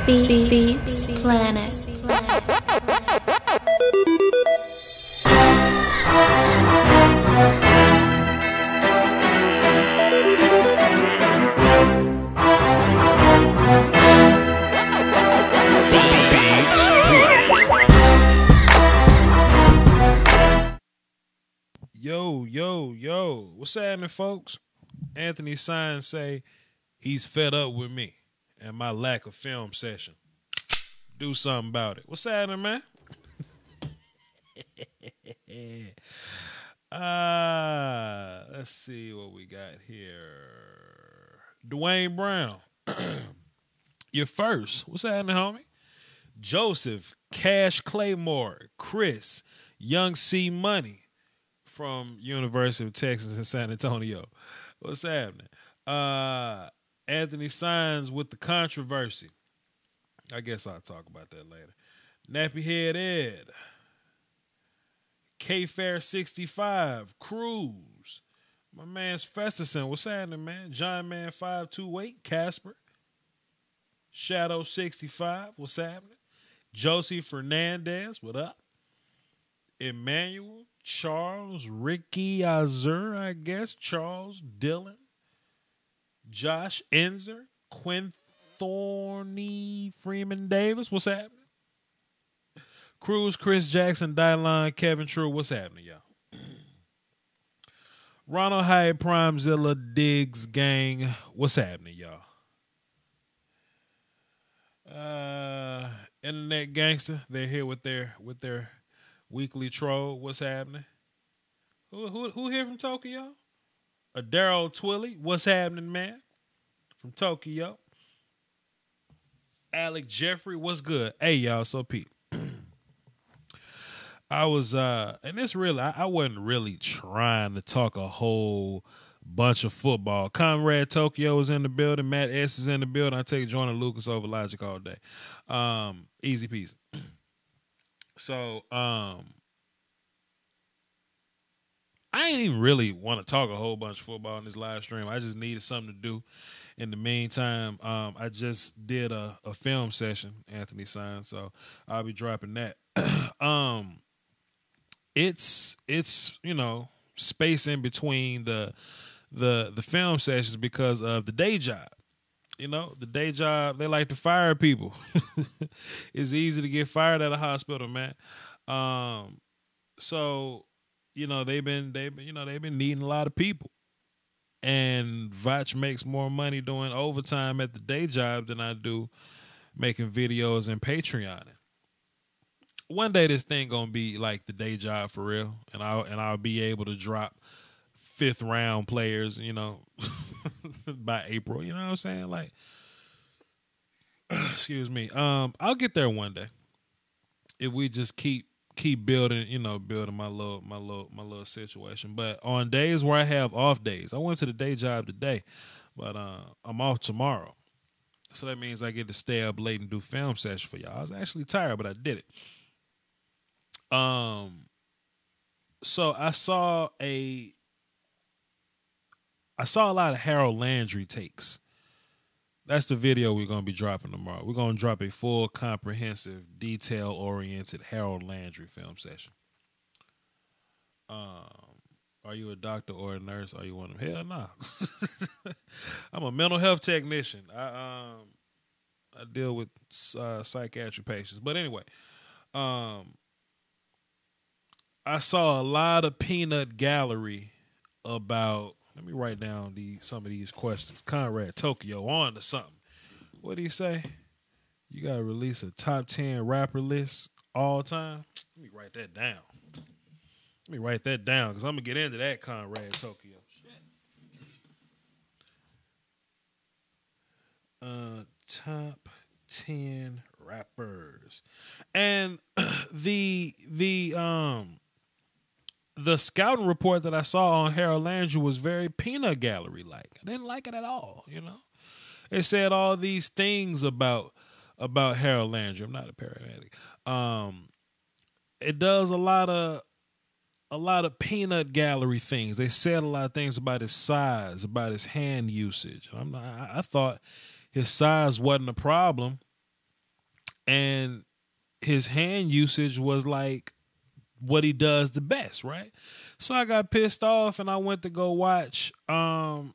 Beats Planet. Yo, what's happening, folks? Anthony Signs say he's fed up with me and my lack of film session. Do something about it. What's happening, man? Let's see what we got here. Dwayne Brown, you're first. What's happening, homie? Joseph, Cash Claymore, Chris, Young C Money from University of Texas in San Antonio. What's happening? Anthony Signs with the controversy. I guess I'll talk about that later. Nappy Head Ed. K-Fair 65. Cruz. My man's Festerson. What's happening, man? John Man 528. Casper. Shadow 65. What's happening? Josie Fernandez. What up? Emmanuel. Charles. Ricky Azur, I guess. Charles. Dylan. Josh Enzer. Quinn Thorny Freeman Davis. What's happening? Cruz, Chris Jackson, Dylon, Kevin True. What's happening, y'all? Ronald Hyde, Primezilla, Diggs, Gang. What's happening, y'all? Internet Gangster. They're here with their weekly troll. What's happening? Who here from Tokyo? Daryl Twilly. What's happening, man? From Tokyo. Alec Jeffrey. What's good? Hey, y'all. So, Pete. I was, and this really, I wasn't really trying to talk a whole bunch of football. Conrad Tokyo is in the building. Matt S is in the building. I take Jordan Lucas over Logic all day. Easy peasy. So, I ain't even really want to talk a whole bunch of football in this live stream. I just needed something to do. In the meantime, I just did a film session, Anthony Signs, so I'll be dropping that. It's space in between the film sessions because of the day job. You know, the day job, they like to fire people. It's easy to get fired at a hospital, man. So, they've been needing a lot of people. And Vach makes more money doing overtime at the day job than I do making videos and Patreoning. One day this thing gonna be like the day job for real, and I'll be able to drop 5th round players, by April. You know what I'm saying? Like, excuse me. I'll get there one day if we just keep building, building my little situation. But on days where I have off days, I went to the day job today, but I'm off tomorrow. So that means I get to stay up late and do film session for y'all. I was actually tired, but I did it. So I saw a lot of Harold Landry takes. That's the video we're going to be dropping tomorrow. We're going to drop a full, comprehensive, detail-oriented Harold Landry film session. Are you a doctor or a nurse? Are you one of them? Hell no. I'm a mental health technician. I deal with psychiatric patients. But anyway, I saw a lot of peanut gallery about. Let me write down some of these questions. Conrad Tokyo on to something. What did he say? You got to release a top 10 rapper list all time? Let me write that down. Because I'm going to get into that, Conrad Tokyo. Top 10 rappers. And the scouting report that I saw on Harold Landry was very peanut gallery-like. I didn't like it at all, It said all these things about Harold Landry. I'm not a paramedic. It does a lot of peanut gallery things. They said a lot of things about his size, about his hand usage. I thought his size wasn't a problem and his hand usage was like what he does the best, right? So I got pissed off and I went to go watch. No,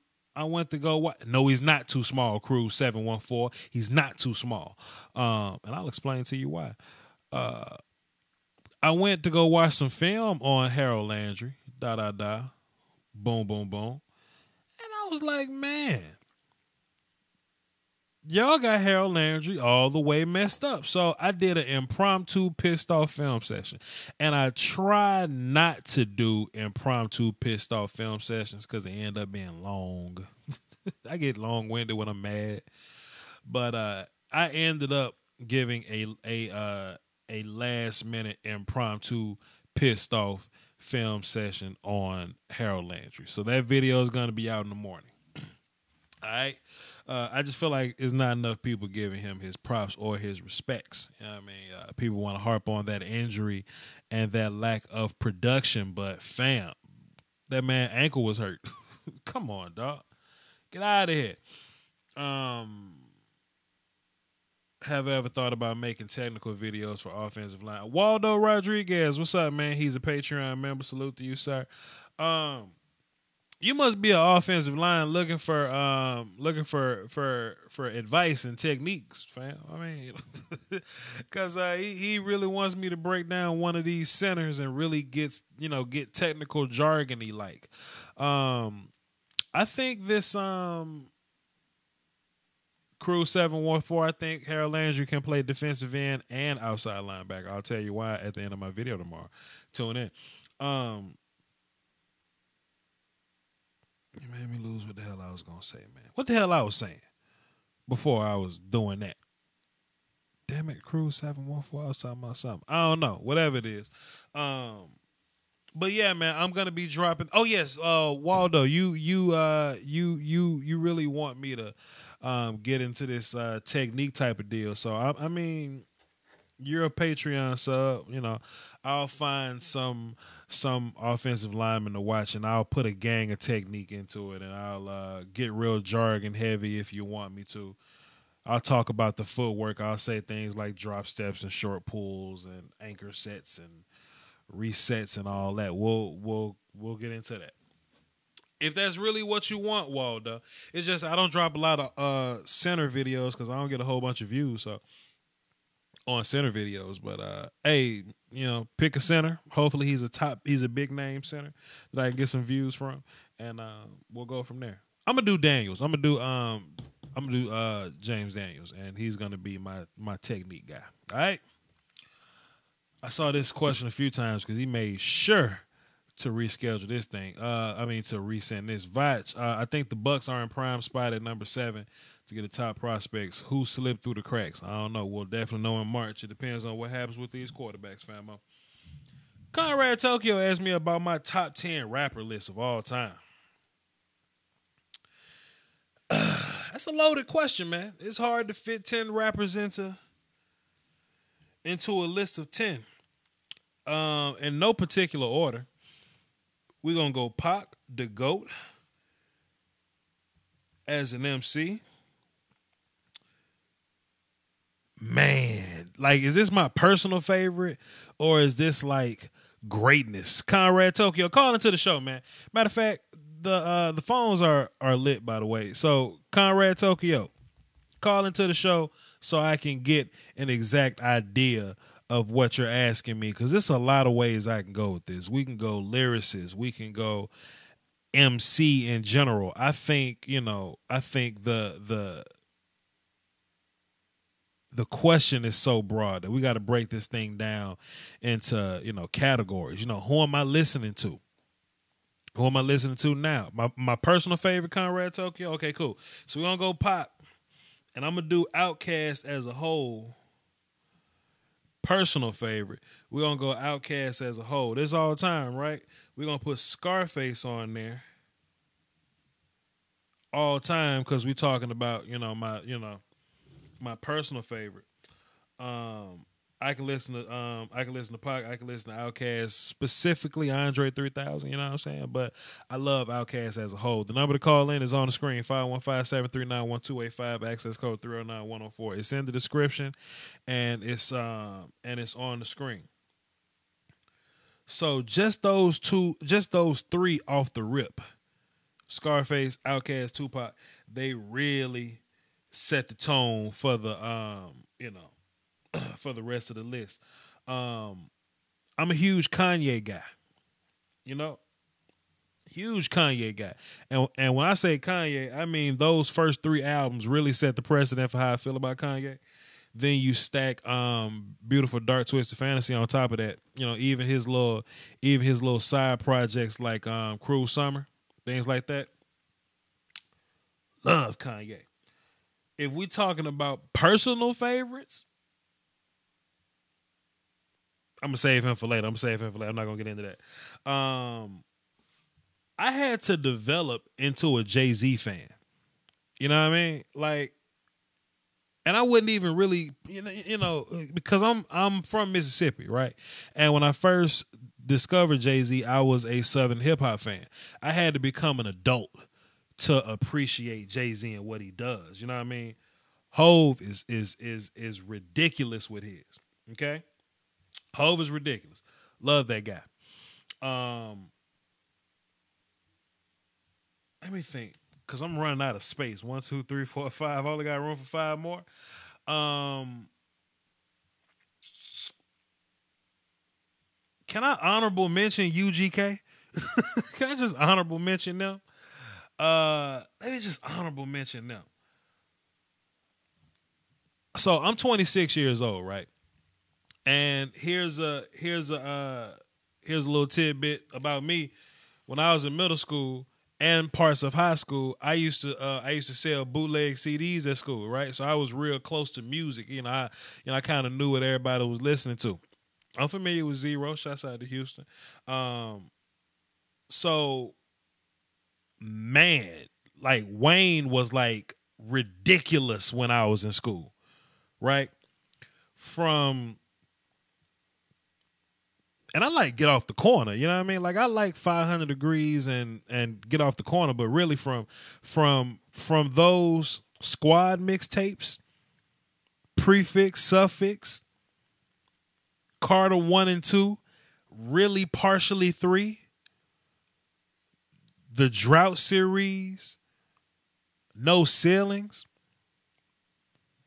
he's not too small. Cruise 714. He's not too small. And I'll explain to you why. I went to go watch some film on Harold Landry. Da da da. Boom boom boom. And I was like, man, y'all got Harold Landry all the way messed up. So I did an impromptu pissed off film session. And I try not to do impromptu pissed off film sessions because they end up being long. I get long winded when I'm mad. But I ended up giving a last minute impromptu pissed off film session on Harold Landry. So that video is going to be out in the morning. All right. I just feel like it's not enough people giving him his props or his respects. You know what I mean? People want to harp on that injury and that lack of production, but fam, that man ankle was hurt. Come on, dog. Get out of here. Have I ever thought about making technical videos for offensive line? Waldo Rodriguez, what's up, man? He's a Patreon member. Salute to you, sir. You must be an offensive line looking for advice and techniques, fam. I mean, because he really wants me to break down one of these centers and really get technical jargony like. I think this Crew 714, I think Harold Landry can play defensive end and outside linebacker. I'll tell you why at the end of my video tomorrow. Tune in. You made me lose what the hell I was going to say, man. What the hell I was saying before I was doing that? Damn it, Crew 714, I was talking about something. I don't know. Whatever it is. But yeah, man, I'm gonna be dropping. Oh yes, Waldo, you really want me to get into this technique type of deal. So I mean, you're a Patreon sub. You know, I'll find some offensive lineman to watch, and I'll put a gang of technique into it, and I'll get real jargon heavy if you want me to. I'll talk about the footwork. I'll say things like drop steps and short pulls and anchor sets and resets and all that. We'll get into that. If that's really what you want, Waldo. It's just I don't drop a lot of center videos because I don't get a whole bunch of views on center videos. But hey, pick a center. Hopefully he's a big name center that I can get some views from, and we'll go from there. I'm gonna do Daniels. I'm gonna do James Daniels, and he's gonna be my technique guy. All right. I saw this question a few times because he made sure to reschedule this thing. To resend this. Vach, I think the Bucks are in prime spot at number 7 to get the top prospects. Who slipped through the cracks? I don't know. We'll definitely know in March. It depends on what happens with these quarterbacks, famo. Conrad Tokyo asked me about my top 10 rapper list of all time. That's a loaded question, man. It's hard to fit 10 rappers into a list of 10. In no particular order. We're going to go Pac, the GOAT, as an MC. Man, like, is this my personal favorite or is this like greatness? Conrad Tokyo, call into the show, man. Matter of fact, the phones are lit, by the way. So, Conrad Tokyo, call into the show so I can get an exact idea of what you're asking me, because there's a lot of ways I can go with this. We can go lyricist. We can go MC in general. I think the question is so broad that we got to break this thing down into, categories. Who am I listening to? Who am I listening to now? My personal favorite, Conrad Tokyo? Okay, cool. So we're going to go Pop, and I'm going to do Outkast as a whole. Personal favorite. We're going to go Outkast as a whole. This all time, right? We're going to put Scarface on there. All time, because we're talking about, my personal favorite. I can listen to Pac, I can listen to Outkast, specifically Andre 3000, you know what I'm saying? But I love Outkast as a whole. The number to call in is on the screen, 515-739-1285, access code 309-104. It's in the description and it's on the screen. So just those three off the rip. Scarface, Outkast, Tupac, they really set the tone for the for the rest of the list. I'm a huge Kanye guy. You know? Huge Kanye guy. And when I say Kanye, I mean those first three albums really set the precedent for how I feel about Kanye. Then you stack Beautiful Dark Twisted Fantasy on top of that. You know, even his little side projects like Cruel Summer, things like that. Love Kanye. If we talking about personal favorites, I'm gonna save him for later. I'm not gonna get into that. I had to develop into a Jay-Z fan. You know what I mean? Like, and I wouldn't even really, because I'm from Mississippi, right? And when I first discovered Jay-Z, I was a Southern hip hop fan. I had to become an adult to appreciate Jay-Z and what he does. You know what I mean? Hove is ridiculous with his. Okay? Hove is ridiculous. Love that guy. Let me think. Because I'm running out of space. 1, 2, 3, 4, 5. I only got room for 5 more. Can I honorable mention UGK? Can I just honorable mention them? Let me just honorable mention them. So I'm 26 years old, right? And here's a little tidbit about me. When I was in middle school and parts of high school, I used to sell bootleg CDs at school, right? So I was real close to music. I kind of knew what everybody was listening to. I'm familiar with Zero. Shouts out to Houston. So man, like Wayne was like ridiculous when I was in school, right? And I like Get Off the Corner, you know what I mean? Like I like 500 Degrees and Get Off the Corner, but really from those Squad mixtapes, Prefix, Suffix, Carter 1 and 2, really partially 3, the Drought series, No Ceilings.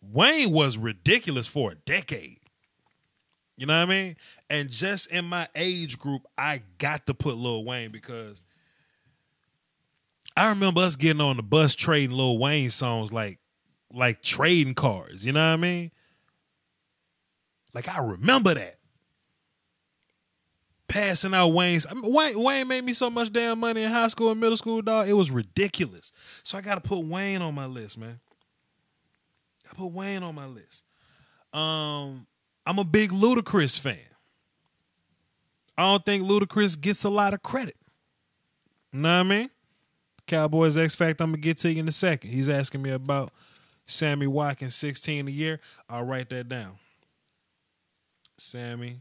Wayne was ridiculous for a decade. You know what I mean? And just in my age group, I got to put Lil Wayne because I remember us getting on the bus trading Lil Wayne songs like trading cards. You know what I mean? Like I remember that. Passing out Wayne's. Wayne made me so much damn money in high school and middle school, dog. It was ridiculous. So I got to put Wayne on my list, man. I put Wayne on my list. I'm a big Ludacris fan. I don't think Ludacris gets a lot of credit. You know what I mean? Cowboys X Factor, I'm going to get to you in a second. He's asking me about Sammy Watkins, 16 a year. I'll write that down. Sammy,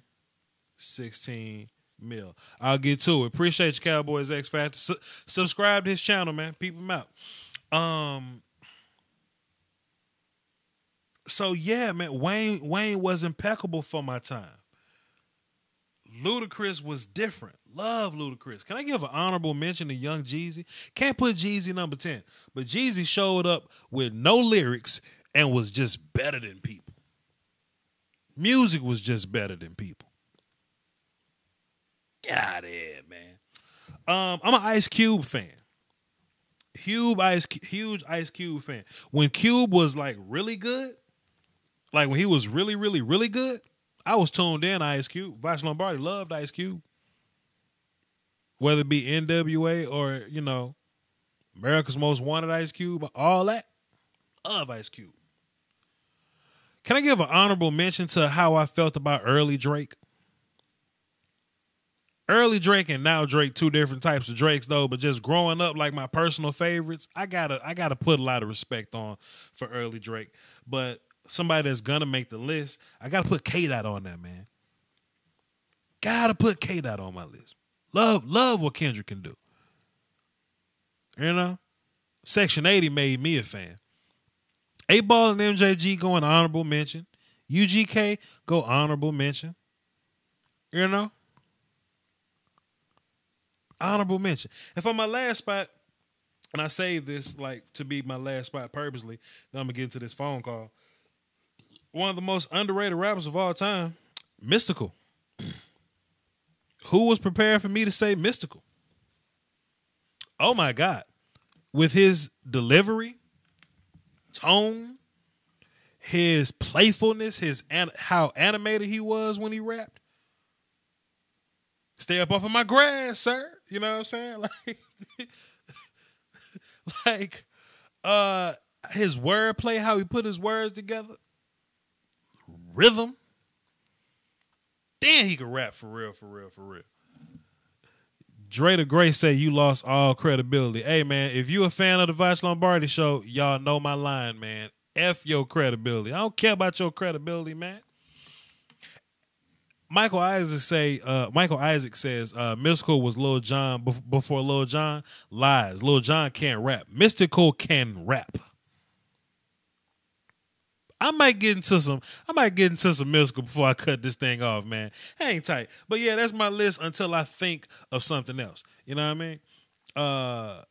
16 mil. I'll get to it. Appreciate you, Cowboys X Factor. Subscribe to his channel, man. Peep him out. So yeah, man, Wayne was impeccable for my time. Ludacris was different. Love Ludacris. Can I give an honorable mention to Young Jeezy? Can't put Jeezy number 10, but Jeezy showed up with no lyrics and was just better than people. Music was just better than people. Get out of here, man. I'm an Ice Cube fan. Huge Ice Cube fan. When Cube was like really good, like when he was really, really, really good, I was tuned in Ice Cube. Vash Lombardi loved Ice Cube. Whether it be NWA or, America's Most Wanted Ice Cube, all that. Love Ice Cube. Can I give an honorable mention to how I felt about early Drake? Early Drake and now Drake, two different types of Drakes though, but just growing up, like my personal favorites, I gotta put a lot of respect on for early Drake. But somebody that's gonna make the list, I gotta put K-Dot on there, man. Gotta put K-Dot on my list. Love what Kendrick can do. You know? Section 80 made me a fan. 8Ball and MJG going honorable mention. UGK go honorable mention. You know? Honorable mention. And for my last spot, and I saved this like to be my last spot purposely, then I'm gonna get into this phone call. One of the most underrated rappers of all time, Mystical. Who was prepared for me to say Mystical? Oh my God. With his delivery, tone, his playfulness, how animated he was when he rapped. Stay up off of my grass, sir. You know what I'm saying? His wordplay, how he put his words together, rhythm. Then he could rap for real. Dre the Great say you lost all credibility. Hey, man, if you a fan of the Vash Lombardi show, y'all know my line, man. F your credibility. I don't care about your credibility, man. Michael Isaac says Mystical was Lil Jon before Lil Jon. Lies. Lil Jon can't rap. Mystical can rap. I might get into some Mystical before I cut this thing off, man. Hang tight. But yeah, that's my list until I think of something else. You know what I mean?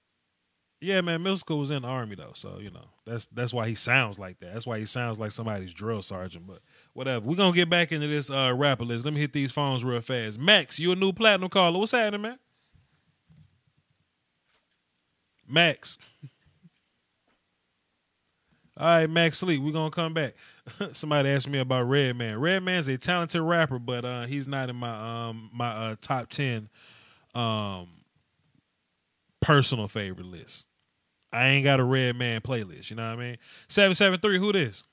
Yeah, man, Mystical was in the Army though, so you know that's why he sounds like that. That's why he sounds like somebody's drill sergeant. But whatever, we're gonna get back into this rapper list. Let me hit these phones real fast. Max, you a new platinum caller? What's happening, man? Max. All right, Max Sleep. We're gonna come back. Somebody asked me about Redman. Redman's a talented rapper, but he's not in my top 10 personal favorite list. I ain't got a Redman playlist. You know what I mean? 773. Who this?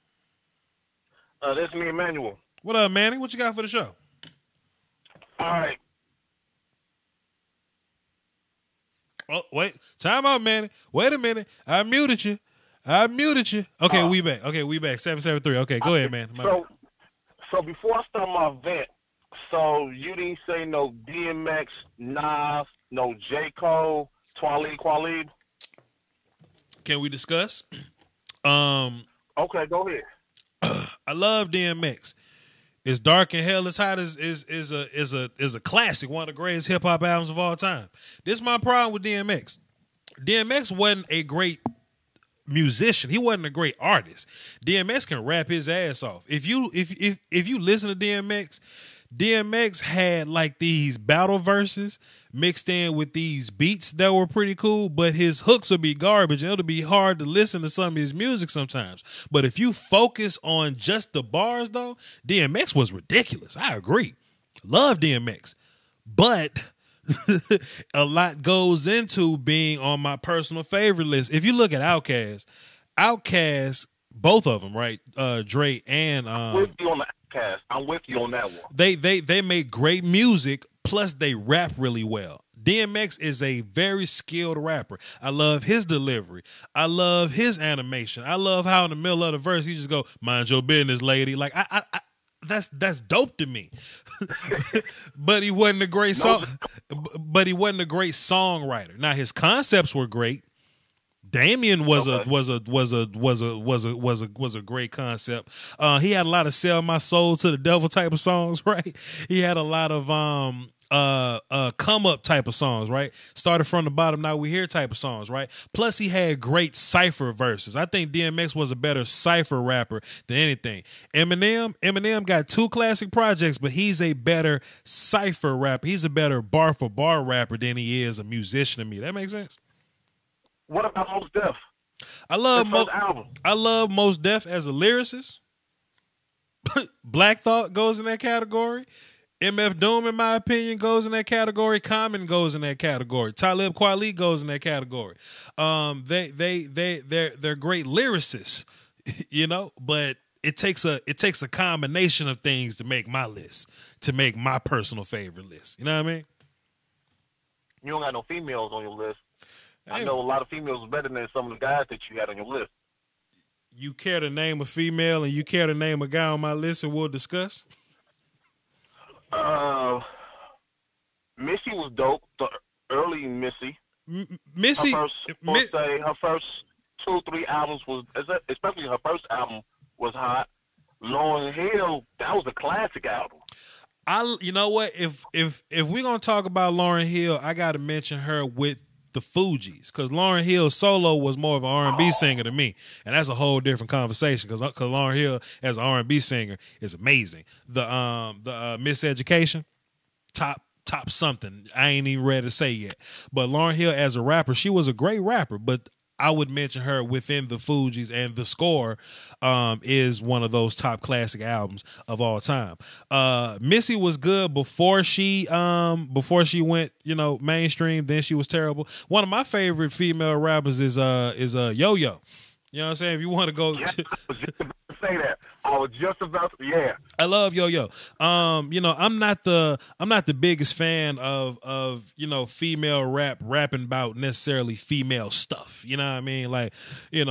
This is me, Emmanuel. What up, Manny? What you got for the show? All right. Oh, wait. Time out, Manny. Wait a minute. I muted you. Okay, we back. 773. Okay, go ahead, man. So before I start my vent, so you didn't say no DMX, Nas, no J. Cole, Kweli. Can we discuss? Okay, go ahead. I love DMX. It's Dark and Hell is Hot is a classic, one of the greatest hip hop albums of all time. This is my problem with DMX. DMX wasn't a great musician. He wasn't a great artist. DMX can rap his ass off. If you listen to DMX had like these battle verses mixed in with these beats that were pretty cool, but his hooks would be garbage and it'll be hard to listen to some of his music sometimes. But if you focus on just the bars though, DMX was ridiculous. I agree. Love DMX. But a lot goes into being on my personal favorite list. If you look at Outkast, both of them, right? Dre and I'm with you on the Outkast. I'm with you on that one. They make great music, plus they rap really well. DMX is a very skilled rapper. I love his delivery. I love his animation. I love how in the middle of the verse he just go, "Mind your business, lady." Like I that's dope to me. But he wasn't a great but he wasn't a great songwriter. Now his concepts were great. Damien was a great concept. He had a lot of "Sell My Soul to the Devil" type of songs, right? He had a lot of come up type of songs, right? Started from the bottom, now we here type of songs, right? Plus he had great cypher verses. I think DMX was a better cypher rapper than anything. Eminem got 2 classic projects, but he's a better cypher rapper. He's a better bar for bar rapper than he is a musician to me. That makes sense? What about Mos Def? I love Mos Def as a lyricist. Black Thought goes in that category. MF Doom, in my opinion, goes in that category. Common goes in that category. Talib Kweli goes in that category. They're great lyricists, you know. But it takes a combination of things to make my list, to make my personal favorite list. You know what I mean? You don't got no females on your list. I know a lot of females are better than some of the guys that you had on your list. you care to name a female and you care to name a guy on my list and we'll discuss? Missy was dope. The early Missy. Missy. Her first 2-3 albums was, especially her first album, was hot. Lauryn Hill, that was a classic album. You know what? If we're gonna talk about Lauryn Hill, I gotta mention her with the Fugees, because Lauryn Hill solo was more of an R&B singer to me, and that's a whole different conversation. Because Lauryn Hill as an R&B singer is amazing. The Miseducation, top something. I ain't even ready to say yet. But Lauryn Hill as a rapper, she was a great rapper, but I would mention her within the Fugees, and The Score is one of those top classic albums of all time. Missy was good before she went, mainstream. Then she was terrible. One of my favorite female rappers is Yo-Yo. You know what I'm saying? If you want to go, I was just about to say that. I was just about to, yeah. I love Yo-Yo. I'm not the biggest fan of female rapping about necessarily female stuff. You know what I mean? Like, that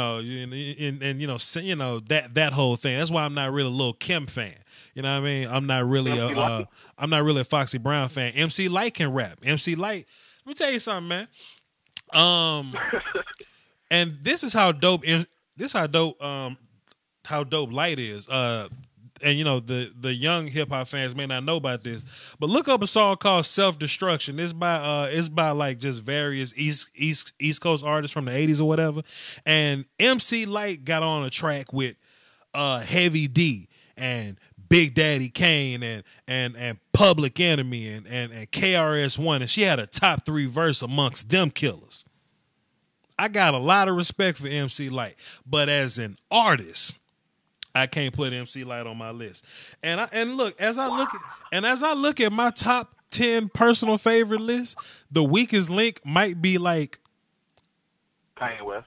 whole thing. That's why I'm not really a Lil' Kim fan. You know what I mean? I'm not really a Foxy Brown fan. MC Lyte can rap. MC Lyte. Let me tell you something, man. And this is how dope. How dope Light is. And the young hip hop fans may not know about this, but look up a song called Self Destruction. It's by like just various East Coast artists from the 80s or whatever. And MC Lyte got on a track with Heavy D and Big Daddy Kane and Public Enemy and KRS-One, and she had a top 3 verse amongst them killers. I got a lot of respect for MC Lyte, but as an artist, I can't put MC Lyte on my list. And as I look at my top 10 personal favorite list, the weakest link might be like Kanye West.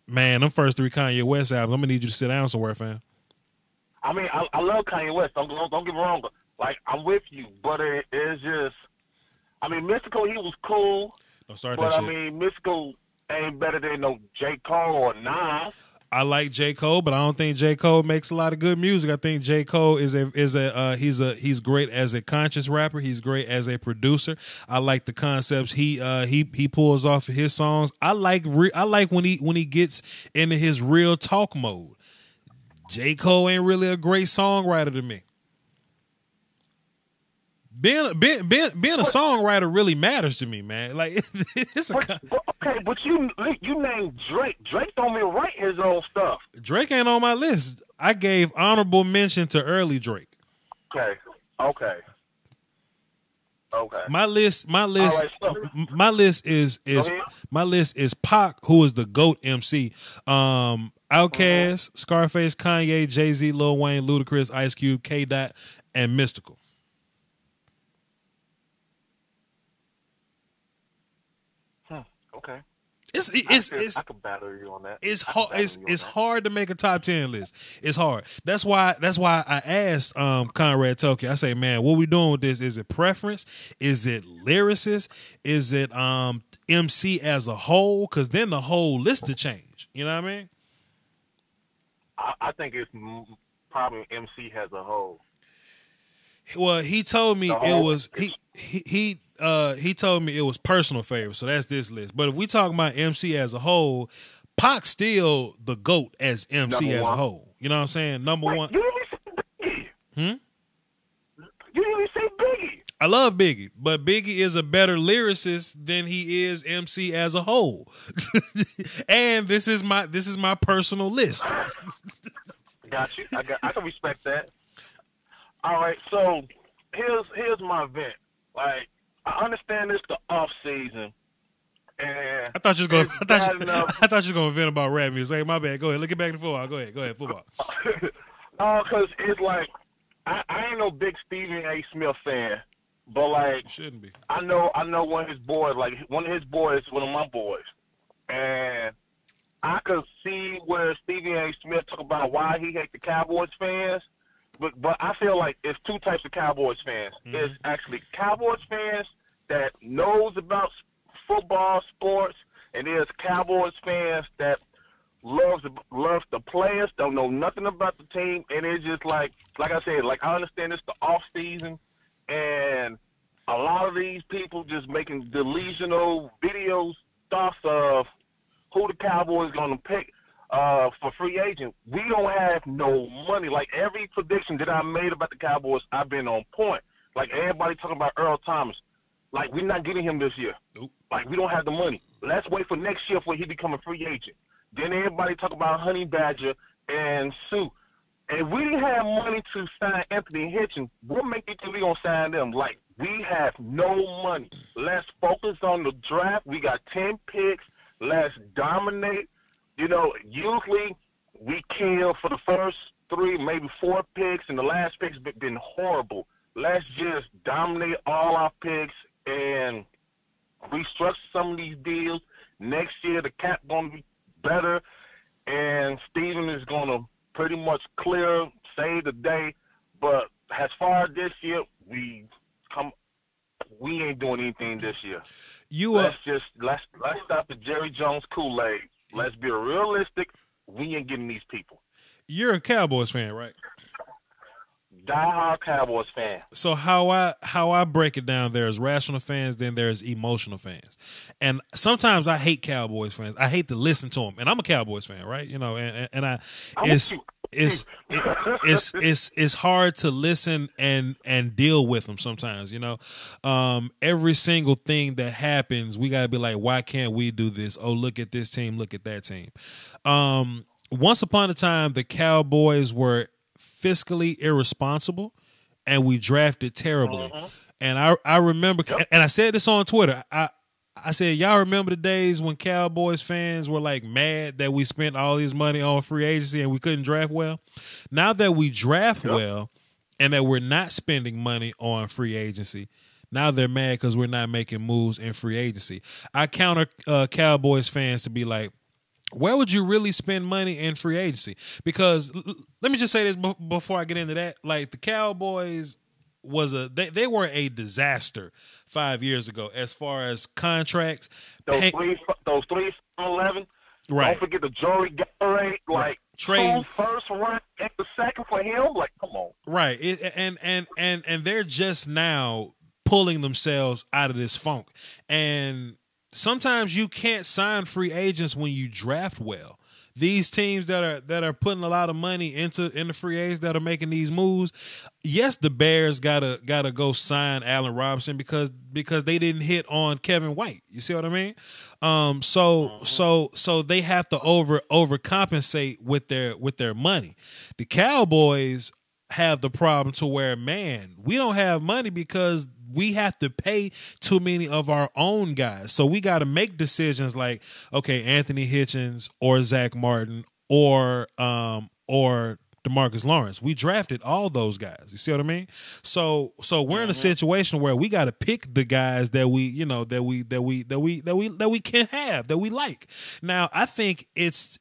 Man, them first 3 Kanye West albums, I'm gonna need you to sit down somewhere, fam. I mean, I love Kanye West. Don't get me wrong. Like, I'm with you, but it's just, I mean, Mystical, he was cool. Don't start but that I shit. mean, Mystical ain't better than no J. Cole or Nas. I like J. Cole, but I don't think J. Cole makes a lot of good music. I think J. Cole he's great as a conscious rapper. He's great as a producer. I like the concepts he pulls off of his songs. I like when he gets into his real talk mode. J. Cole ain't really a great songwriter to me. Being a songwriter really matters to me, man. Like but you named Drake. Drake don't even write his own stuff. Drake ain't on my list. I gave honorable mention to early Drake. Okay. My list is Pac, who is the GOAT MC. Outkast, Scarface, Kanye, Jay-Z, Lil Wayne, Ludacris, Ice Cube, K. Dot, and Mystical. Okay. I could battle you on that. It's hard to make a top 10 list. It's hard. That's why I asked Conrad Tokyo. I say, man, what we doing with this? Is it preference? Is it lyricist? Is it MC as a whole? Because then the whole list to change. You know what I mean? I think it's probably MC as a whole. Well, he told me it was he told me it was personal favorites, so that's this list. But if we talk about MC as a whole, Pac's still the GOAT as MC as a whole. You know what I'm saying? Number one. You didn't say Biggie. You didn't say Biggie. I love Biggie, but Biggie is a better lyricist than he is MC as a whole. And this is my personal list. Got you. I can respect that. All right, so here's my vent. Like, I understand this the off season, and I thought you was gonna vent about rap music. Hey, my bad. Go ahead. Look, get back to football. Go ahead. Football. Because it's like I ain't no big Stephen A. Smith fan, but like shouldn't be. I know one of his boys, like one of my boys, and I could see where Stephen A. Smith talk about why he hates the Cowboys fans. But I feel like it's 2 types of Cowboys fans. Mm-hmm. It's actually Cowboys fans that knows about football, sports, and there's Cowboys fans that loves the players, don't know nothing about the team, and it's just like I said, like I understand it's the off season, and a lot of these people just making delusional videos, thoughts of who the Cowboys going to pick for free agent. We don't have no money. Like every prediction that I made about the Cowboys, I've been on point. Like everybody talking about Earl Thomas. Like we're not getting him this year. Nope. Like we don't have the money. Let's wait for next year for he become a free agent. Then everybody talk about Honey Badger and Sue. If we didn't have money to sign Anthony Hitchens, what make you think we gonna sign them? Like we have no money. Let's focus on the draft. We got 10 picks. Let's dominate. You know, usually we kill for the first 3, maybe 4 picks, and the last picks been horrible. Let's just dominate all our picks and restructure some of these deals. Next year, the cap going to be better, and Steven is going to pretty much save the day. But as far as this year, we ain't doing anything this year. Let's stop the Jerry Jones Kool-Aid. Let's be realistic. We ain't getting these people. You're a Cowboys fan, right? Die-hard Cowboys fan. So how I break it down, there's rational fans, then there's emotional fans, and sometimes I hate Cowboys fans. I hate to listen to them, and I'm a Cowboys fan, right? You know, and it's hard to listen and deal with them sometimes. You know, every single thing that happens, we gotta be like, why can't we do this? Oh, look at this team, look at that team. Once upon a time, the Cowboys were fiscally irresponsible, and we drafted terribly. And I remember, and I said this on Twitter. I said, y'all remember the days when Cowboys fans were like mad that we spent all this money on free agency and we couldn't draft well? Now that we draft well and that we're not spending money on free agency, now they're mad because we're not making moves in free agency. I counter Cowboys fans to be like, where would you really spend money in free agency? Because let me just say this before I get into that. Like the Cowboys they were a disaster 5 years ago as far as contracts. Those three 11. Right. Don't forget the Joey Gatorade. Like trade first round and the second for him. Like come on. Right. And they're just now pulling themselves out of this funk. And sometimes you can't sign free agents when you draft well. These teams that are putting a lot of money into free agents that are making these moves. Yes, the Bears gotta go sign Allen Robinson because they didn't hit on Kevin White. You see what I mean? So they have to overcompensate with their money. The Cowboys have the problem to where, man, we don't have money because we have to pay too many of our own guys. So we got to make decisions like, okay, Anthony Hitchens or Zach Martin or DeMarcus Lawrence. We drafted all those guys. You see what I mean? So we're in a situation where we got to pick the guys that we can have, that we like. Now, I think it's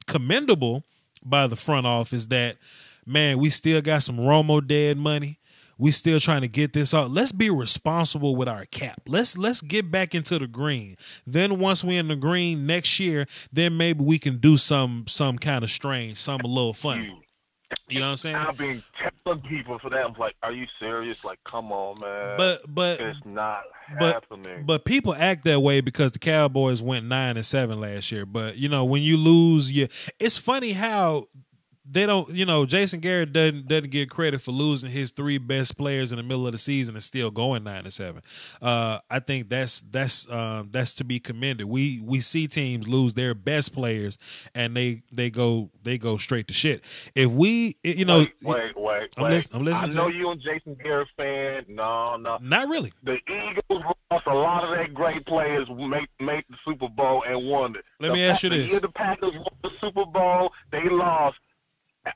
commendable by the front office that, man, we still got some Romo dead money. We still trying to get this out. Let's be responsible with our cap. Let's get back into the green. Then once we're in the green next year, then maybe we can do some kind of strange, some a little funny. You know what I'm saying? I've been telling people for that. I'm like, are you serious? Like, come on, man. But it's not happening. But people act that way because the Cowboys went 9-7 last year. But you know, when you lose, it's funny how they don't, Jason Garrett doesn't get credit for losing his 3 best players in the middle of the season and still going 9-7. I think that's to be commended. We see teams lose their best players and they go straight to shit. If we, wait. I'm listening. I know you and Jason Garrett fan. No, not really. The Eagles lost a lot of their great players. Made the Super Bowl and won it. Let me ask you this: the year the Packers won the Super Bowl, they lost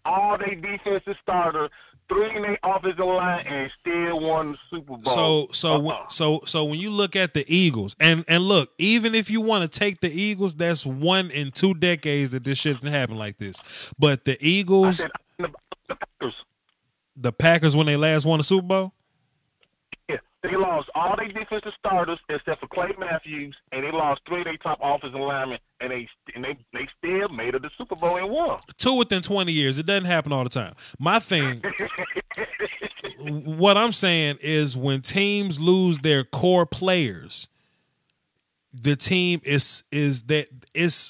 all their defensive starter, 3 in their offensive line, and still won the Super Bowl. So when you look at the Eagles, and look, even if you want to take the Eagles, that's 1 in 2 decades that this shit didn't happen like this. But the Eagles, the Packers. The Packers when they last won the Super Bowl. Yeah. They lost all their defensive starters except for Clay Matthews, and they lost 3 of their top offensive linemen, and they still made it to the Super Bowl and won. 2 within 20 years. It doesn't happen all the time. My thing, what I'm saying is when teams lose their core players, the team is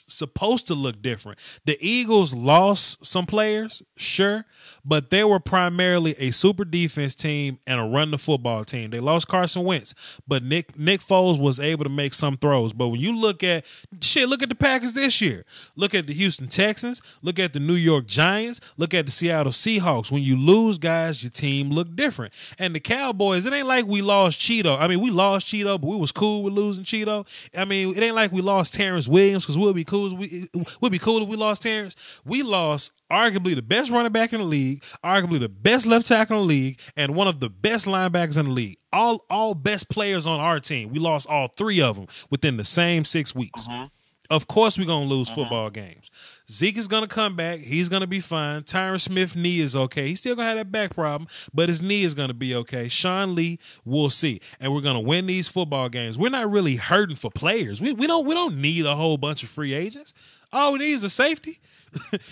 supposed to look different. The Eagles lost some players, sure, but they were primarily a super defense team and a run the football team. They lost Carson Wentz, but Nick Foles was able to make some throws. But when you look at the Packers this year. Look at the Houston Texans, look at the New York Giants, look at the Seattle Seahawks. When you lose guys, your team look different. And the Cowboys, it ain't like we lost Cheeto. I mean, we lost Cheeto, but we was cool with losing Cheeto. I mean, it ain't like we lost Terrence Williams because we'll be cool if we lost Terrence. We lost arguably the best running back in the league, arguably the best left tackle in the league, and one of the best linebackers in the league. All best players on our team. We lost all 3 of them within the same 6 weeks. Mm-hmm. Of course we're going to lose football games. Zeke is going to come back. He's going to be fine. Tyron Smith's knee is okay. He's still going to have that back problem, but his knee is going to be okay. Sean Lee, we'll see. And we're going to win these football games. We're not really hurting for players. We don't need a whole bunch of free agents. All we need is a safety.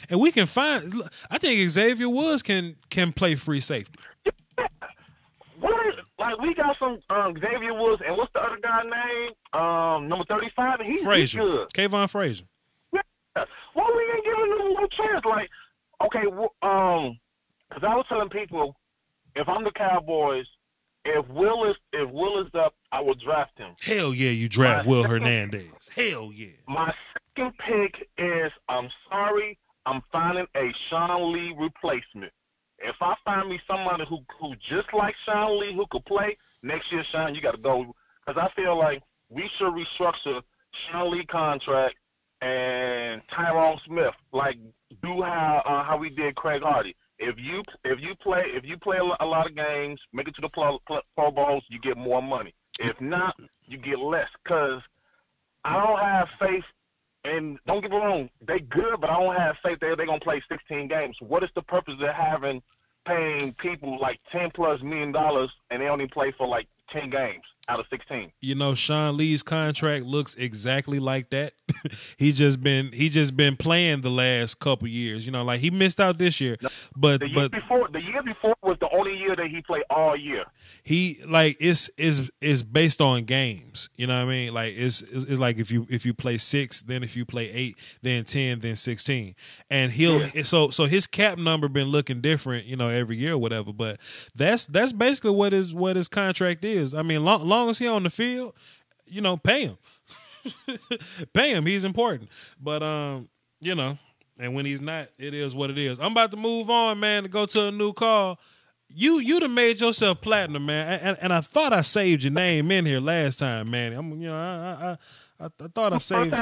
And we can find – I think Xavier Woods can play free safety. We got some Xavier Woods, and what's the other guy name? Number 35. He's good. Kayvon Frazier. Yeah. Well, we ain't giving him no chance. Like, okay, because I was telling people, if I'm the Cowboys, if Will is up, I will draft him. Hell yeah, you draft Will Hernandez. Hell yeah. My second pick is, I'm sorry, I'm finding a Sean Lee replacement. If I find me somebody who just like Sean Lee who could play, next year, Sean, you got to go. Because I feel like we should restructure Sean Lee contract and Tyrone Smith, like do how we did Craig Hardy. If you play a lot of games, make it to the Pro Bowls, you get more money. If not, you get less. Because I don't have faith. And don't get me wrong, they good, but I don't have faith they're going to play 16 games. What is the purpose of paying people like $10+ million and they only play for like 10 games out of 16? You know, Sean Lee's contract looks exactly like that. He just been playing the last couple years. You know, like he missed out this year, but the year before was the only year that he played all year. He like it's based on games. You know what I mean? Like it's like if you play 6, then if you play 8, then 10, then 16, and so his cap number been looking different. You know, every year or whatever. But that's basically what his contract is. I mean, long as he on the field, you know, pay him. Pay him. He's important. But you know, and when he's not, it is what it is. I'm about to move on, man, to go to a new call. You done made yourself platinum, man, and I thought I saved your name in here last time, man. I thought I saved.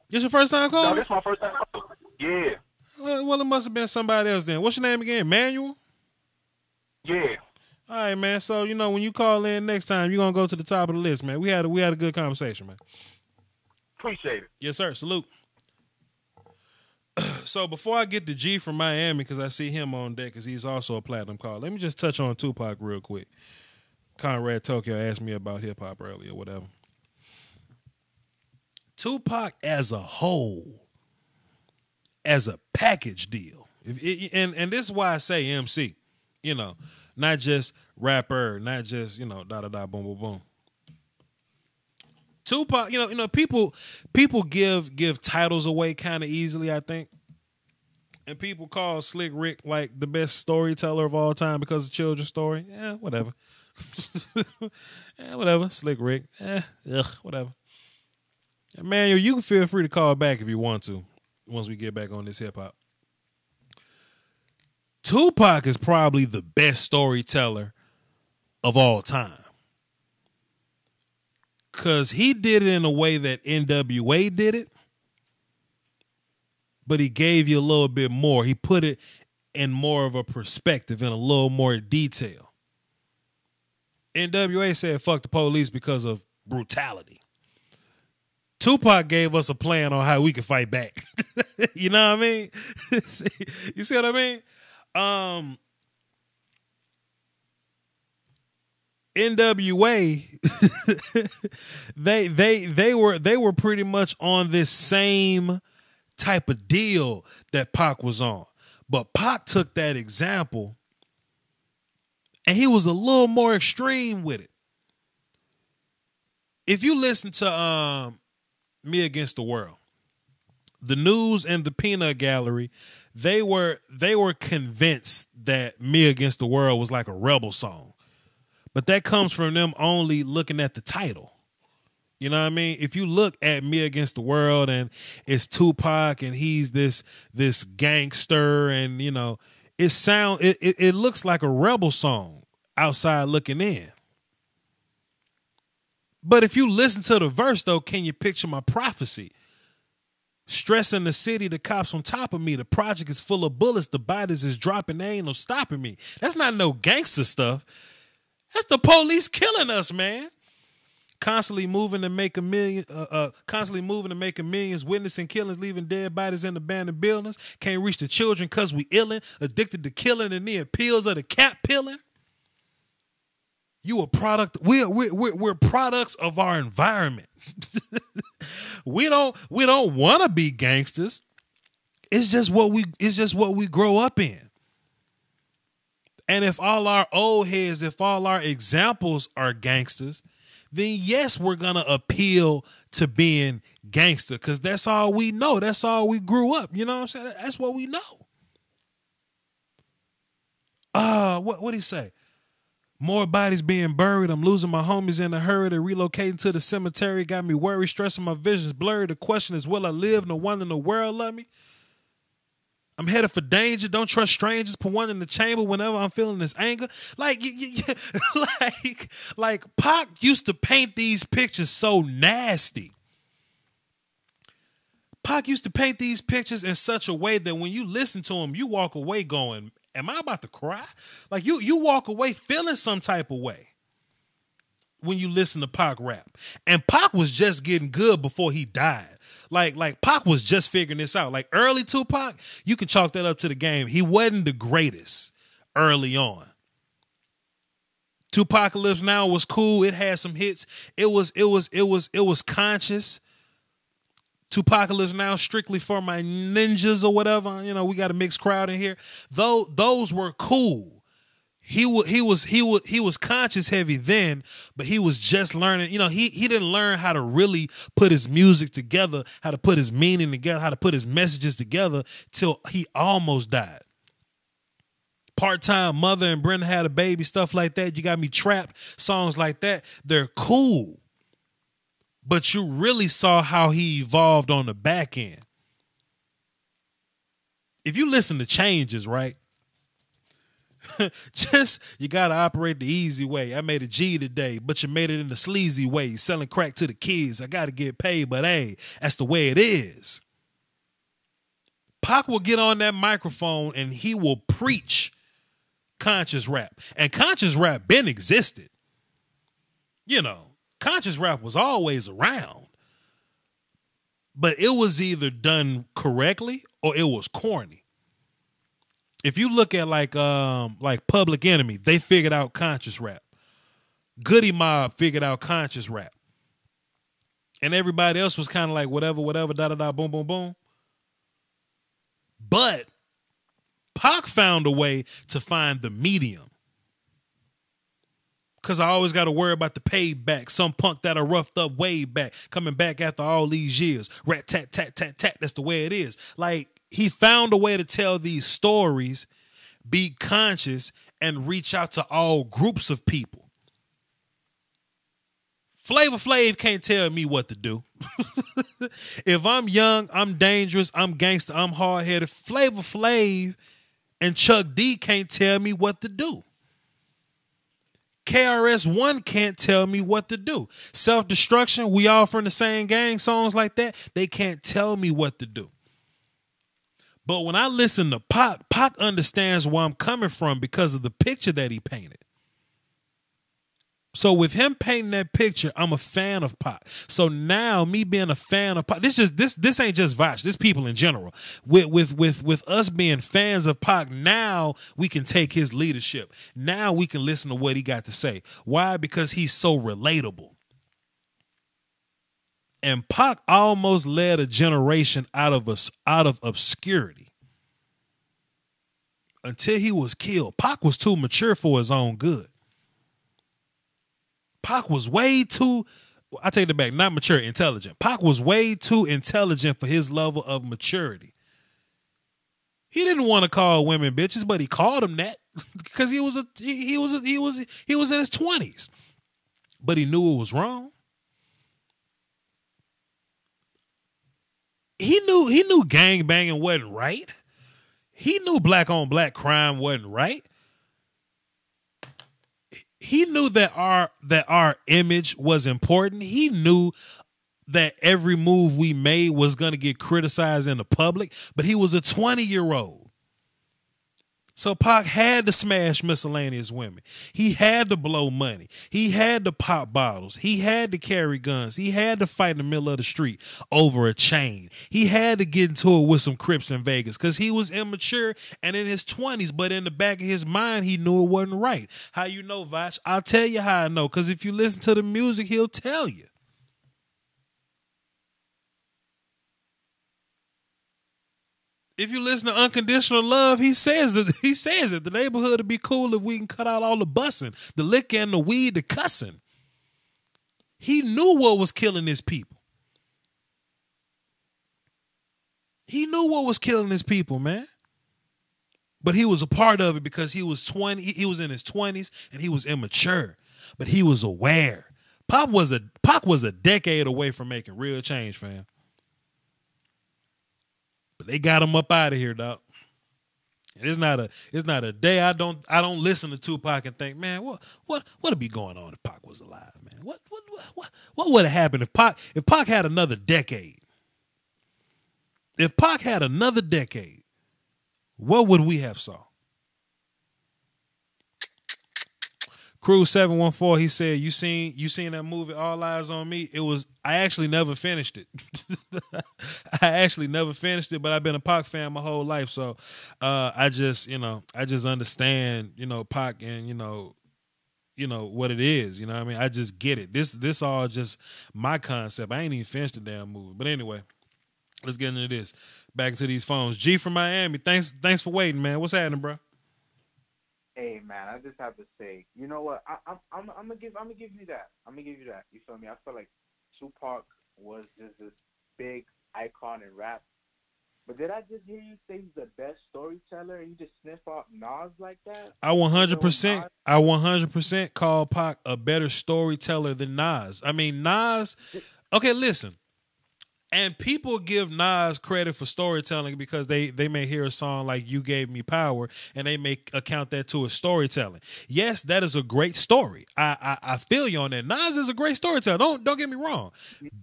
This your first time calling? No, this is my first time calling. Yeah. Well, it must have been somebody else then. What's your name again? Manuel? Yeah. All right, man. So, you know, when you call in next time, you're going to go to the top of the list, man. We had a good conversation, man. Appreciate it. Yes, sir. Salute. So, before I get to G from Miami, because I see him on deck because he's also a platinum caller, let me just touch on Tupac real quick. Conrad Tokyo asked me about hip-hop earlier, whatever. Tupac as a whole, as a package deal, and this is why I say MC, you know, not just rapper, not just, you know, da-da-da, boom, boom, boom. Tupac, you know, people give titles away kind of easily, I think. And people call Slick Rick like the best storyteller of all time because of Children's Story. Yeah, whatever. Whatever. Slick Rick. Whatever. Emmanuel, you can feel free to call back if you want to once we get back on this hip hop. Tupac is probably the best storyteller of all time. Because he did it in a way that NWA did it, but he gave you a little bit more. He put it in more of a perspective and a little more detail. NWA said fuck the police because of brutality. Tupac gave us a plan on how we could fight back. You know what I mean? You see what I mean? NWA, they were pretty much on this same type of deal that Pac was on. But Pac took that example and he was a little more extreme with it. If you listen to Me Against the World, the News and the Peanut Gallery, they were convinced that Me Against the World was like a rebel song. But that comes from them only looking at the title. You know what I mean? If you look at Me Against the World and it's Tupac and he's this gangster and, you know, it looks like a rebel song outside looking in. But if you listen to the verse, though, can you picture my prophecy? Stressing the city, the cops on top of me. The project is full of bullets. The bodies is dropping. There ain't no stopping me. That's not no gangster stuff. That's the police killing us, man. Constantly moving to make millions, witnessing killings, leaving dead bodies in abandoned buildings. Can't reach the children because we illin', addicted to killing and the appeals of the cat pilling. You a product. We're products of our environment. we don't want to be gangsters. It's just what we grow up in. And if all our old heads, if all our examples are gangsters, then yes, we're going to appeal to being gangster because that's all we know. That's all we grew up. You know what I'm saying? That's what we know. What did he say? More bodies being buried. I'm losing my homies in a hurry. To relocating to the cemetery got me worried, stressing my visions blurry. The question is, will I live? No one in the world love me. I'm headed for danger. Don't trust strangers. Put one in the chamber whenever I'm feeling this anger. Like Pac used to paint these pictures so nasty. Pac used to paint these pictures in such a way that when you listen to him, you walk away going, am I about to cry? Like you walk away feeling some type of way when you listen to Pac rap. And Pac was just getting good before he died. Like Pac was just figuring this out. Like early Tupac, you can chalk that up to the game. He wasn't the greatest early on. Tupacalypse Now was cool. It had some hits. It was conscious. Tupacalypse Now strictly for my ninjas or whatever. You know, we got a mixed crowd in here. Though those were cool. He was conscious heavy then, but he was just learning. You know, he didn't learn how to really put his music together, how to put his meaning together, how to put his messages together till he almost died. Part-Time Mother and Brenda Had a Baby, stuff like that. You Got Me Trapped, songs like that. They're cool. But you really saw how he evolved on the back end. If you listen to Changes, right? Just, you got to operate the easy way. I made a G today, but you made it in the sleazy way. Selling crack to the kids. I got to get paid, but hey, that's the way it is. Pac will get on that microphone and he will preach conscious rap. And conscious rap been existed. You know, conscious rap was always around. But it was either done correctly or it was corny. If you look at like Public Enemy, they figured out conscious rap. Goody Mob figured out conscious rap. And everybody else was kind of like whatever, da-da-da, boom, boom, boom. But Pac found a way to find the medium. Because I always got to worry about the payback. Some punk that I roughed up way back, coming back after all these years. Rat, tat, tat, tat, tat. That's the way it is. Like, he found a way to tell these stories, be conscious, and reach out to all groups of people. Flavor Flav can't tell me what to do. If I'm young, I'm dangerous, I'm gangster, I'm hard-headed. Flavor Flav and Chuck D can't tell me what to do. KRS-One can't tell me what to do. Self-Destruction, We All From the Same Gang, songs like that, they can't tell me what to do. But when I listen to Pac, Pac understands where I'm coming from because of the picture that he painted. So with him painting that picture, I'm a fan of Pac. So now me being a fan of Pac, this ain't just Vosh. This people in general. With us being fans of Pac, now we can take his leadership. Now we can listen to what he got to say. Why? Because he's so relatable. And Pac almost led a generation out of obscurity. Until he was killed. Pac was too mature for his own good. Pac was way too, I take it back, not mature, intelligent. Pac was way too intelligent for his level of maturity. He didn't want to call women bitches, but he called them that because he was in his 20s. But he knew it was wrong. He knew gang banging wasn't right. He knew black on black crime wasn't right. He knew that our image was important. He knew that every move we made was going to get criticized in the public, but he was a 20-year-old. So Pac had to smash miscellaneous women. He had to blow money. He had to pop bottles. He had to carry guns. He had to fight in the middle of the street over a chain. He had to get into it with some Crips in Vegas because he was immature and in his 20s, but in the back of his mind, he knew it wasn't right. How you know, Vosh? I'll tell you how I know, because if you listen to the music, he'll tell you. If you listen to Unconditional Love, he says that the neighborhood would be cool if we can cut out all the bussing, the liquor and the weed, the cussing. He knew what was killing his people. He knew what was killing his people, man. But he was a part of it because he was 20, he was in his 20s and he was immature. But he was aware. Pac was a decade away from making real change, fam. But they got him up out of here, dog. And it's not a day I don't listen to Tupac and think, man, what would be going on if Pac was alive, man? What would have happened if Pac had another decade? If Pac had another decade, what would we have saw? Cruise 714, he said, you seen that movie All Eyes on Me? I actually never finished it. I actually never finished it, but I've been a Pac fan my whole life. So I just understand, Pac and, what it is. You know what I mean? I just get it. This all just my concept. I ain't even finished the damn movie. But anyway, let's get into this. Back into these phones. G from Miami, thanks for waiting, man. What's happening, bro? Hey man, I just have to say, you know what? I'm gonna give you that. I'm gonna give you that. You feel me? I feel like Tupac was just this big icon in rap. But did I just hear you say he's the best storyteller and you just sniff out Nas like that? I 100% call Pac a better storyteller than Nas. I mean, Nas. Okay, listen. And people give Nas credit for storytelling because they may hear a song like You Gave Me Power and they may account that to a storytelling. Yes, that is a great story. I feel you on that. Nas is a great storyteller. Don't get me wrong.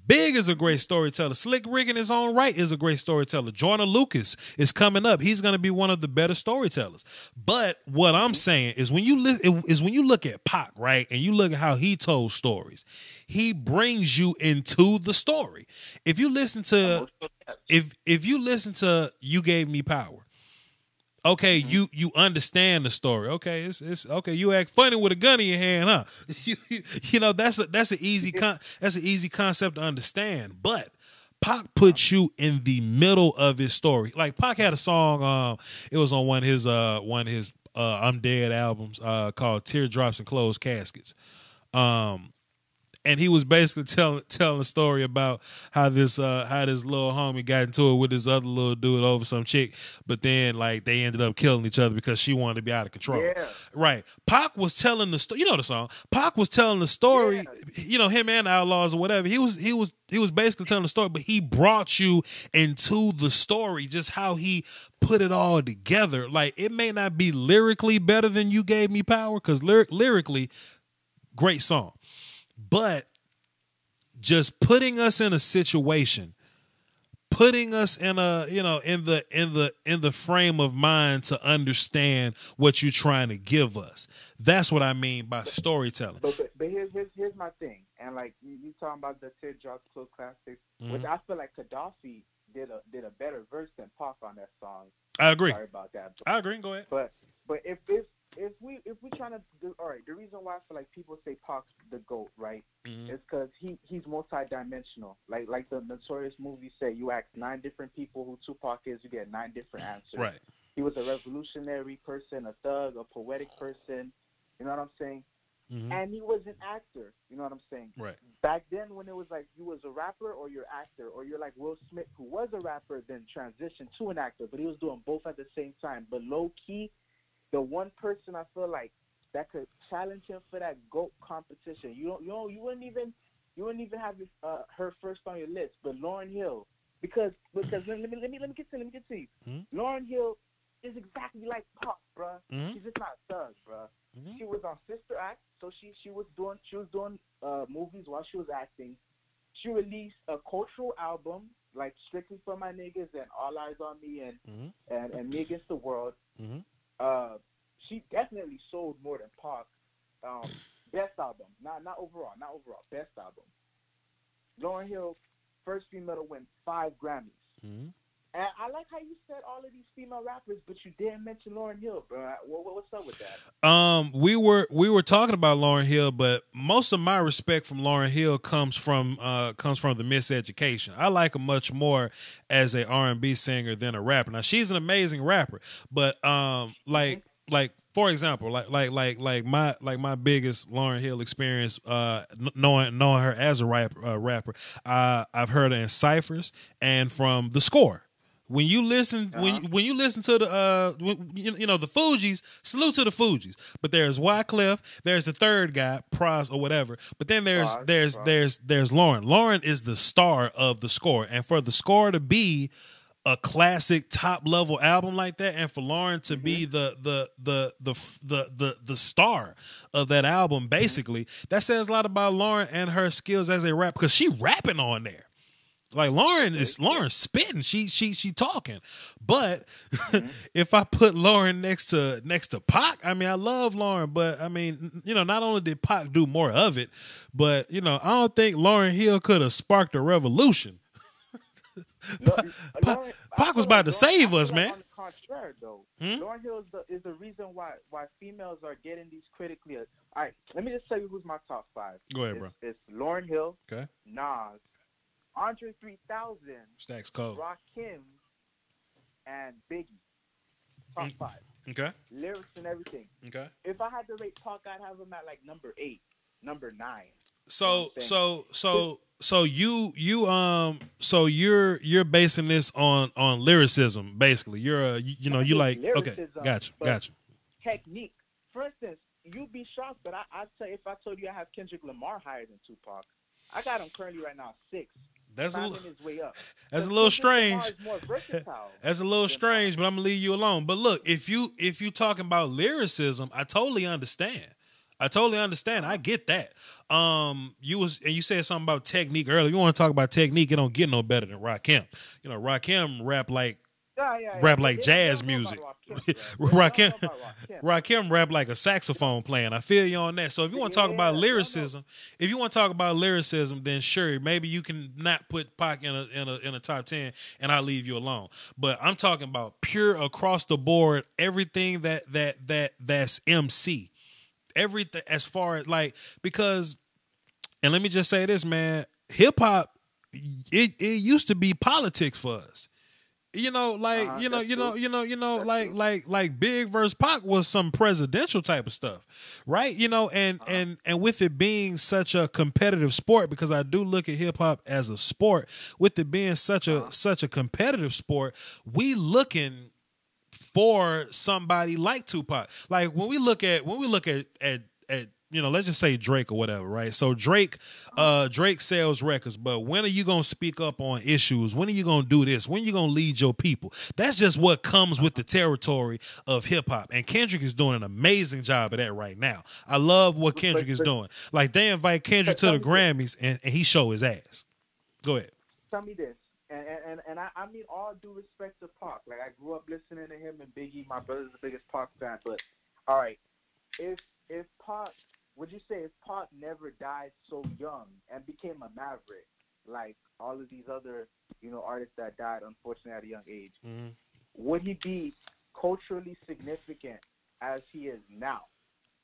Big is a great storyteller. Slick Rick in his own right is a great storyteller. Joyner Lucas is coming up. He's going to be one of the better storytellers. But what I'm saying is when you look at Pac, right, and you look at how he told stories, he brings you into the story. If you listen to You Gave Me Power, okay, you understand the story. Okay, it's okay. You act funny with a gun in your hand, huh? That's an easy concept to understand. But Pac puts you in the middle of his story. Like Pac had a song, it was on one of his I'm Dead albums, called Teardrops and Closed Caskets. And he was basically telling a story about how this little homie got into it with this other little dude over some chick, but then like they ended up killing each other because she wanted to be out of control. Yeah. Right. Pac was telling the story. You know the song. Pac was telling the story. Yeah. Him and the Outlaws or whatever. He was basically telling the story, but he brought you into the story. Just how he put it all together. Like it may not be lyrically better than You Gave Me Power because lyrically, great song. But just putting us in a situation, putting us in a, you know, in the frame of mind to understand what you're trying to give us. That's what I mean by storytelling. But here's my thing, and like you talking about the teardrop close classics, which I feel like Gaddafi did a better verse than Pac on that song. I agree. Sorry about that. I agree. Go ahead. But if we trying to do, all right, the reason why I feel like people say Pac's the GOAT, right, is because he's multi-dimensional. Like the Notorious movie say, you ask 9 different people who Tupac is, you get 9 different answers. Right. He was a revolutionary person, a thug, a poetic person. You know what I'm saying? And he was an actor. You know what I'm saying? Right. Back then, when it was like you was a rapper or you're actor, or you're like Will Smith, who was a rapper, then transitioned to an actor, but he was doing both at the same time. But low key, the one person I feel like that could challenge him for that GOAT competition, you wouldn't even have her first on your list, but Lauryn Hill, because let me get to you. Lauryn Hill is exactly like Pop, bruh. She's just not a thug, bruh. She was on Sister Act, so she was doing movies while she was acting. She released a cultural album like Strictly for My Niggas and All Eyes on Me and Me Against the World. She definitely sold more than Pac. Best album, not overall, best album. Lauryn Hill, first female to win 5 Grammys. And I like how you said all of these female rappers, but you didn't mention Lauryn Hill, bro. What's up with that? We were talking about Lauryn Hill, but most of my respect from Lauryn Hill comes from the miseducation. I like her much more as a R&B singer than a rapper. Now she's an amazing rapper, but like for example, like my biggest Lauryn Hill experience, knowing her as a rapper, I've heard her in ciphers and from The Score. When you listen, when you listen to the the Fugees, salute to the Fugees. But there's Wyclef, there's the third guy, Pras or whatever. But then there's Lauryn. Lauryn is the star of The Score, and for The Score to be a classic top level album like that, and for Lauryn to be the star of that album, basically, that says a lot about Lauryn and her skills as a rapper, because she rapping on there. Like Lauryn spitting, she talking. But if I put Lauryn next to Pac, I mean, I love Lauryn, but I mean, not only did Pac do more of it, but I don't think Lauryn Hill could have sparked a revolution. Pac was about to save us, man. On the contrary, though, Lauryn Hill is the reason why females are getting these critically. All right, let me just tell you who's my top 5. Go ahead, bro. It's Lauryn Hill, okay, Nas, Andre 3000, Stacks Code, Rakim, and Biggie. Top 5. Okay. Lyrics and everything. Okay. If I had to rate Pac, I'd have him at like number 8, number 9. So you're basing this on lyricism, basically. You're you like lyricism, okay, gotcha. Technique. For instance, you'd be shocked, but I'd say if I told you I have Kendrick Lamar higher than Tupac, I got him currently right now 6. That's his way up. That's a little strange. More versatile. That's a little strange, but I'm gonna leave you alone. But look, if you talking about lyricism, I totally understand. I get that. You said something about technique earlier. You want to talk about technique? It don't get no better than Rakim. Rakim rap like jazz music. Rakim rap like a saxophone playing. I feel you on that. So if you want to talk about lyricism, then sure, maybe you can not put Pac in a top 10, and I'll leave you alone. But I'm talking about pure across the board, everything that's MC. Everything as far as because, and let me just say this, man, hip hop, it used to be politics for us. Like Big versus Pac was some presidential type of stuff, right? And with it being such a competitive sport, because I do look at hip hop as a sport, with it being such a competitive sport, we looking for somebody like Tupac. Like when we look at let's just say Drake or whatever, right? So Drake sells records, but when are you gonna speak up on issues? When are you gonna do this? When are you gonna lead your people? That's just what comes with the territory of hip hop. And Kendrick is doing an amazing job of that right now. I love what Kendrick is doing. Like they invite Kendrick to the Grammys and he show his ass. Go ahead. Tell me this, I mean all due respect to Pac. Like I grew up listening to him and Biggie. My brother's the biggest Pac fan. But all right, if Pac, would you say if Pac never died so young and became a maverick, like all of these other artists that died unfortunately at a young age, would he be culturally significant as he is now?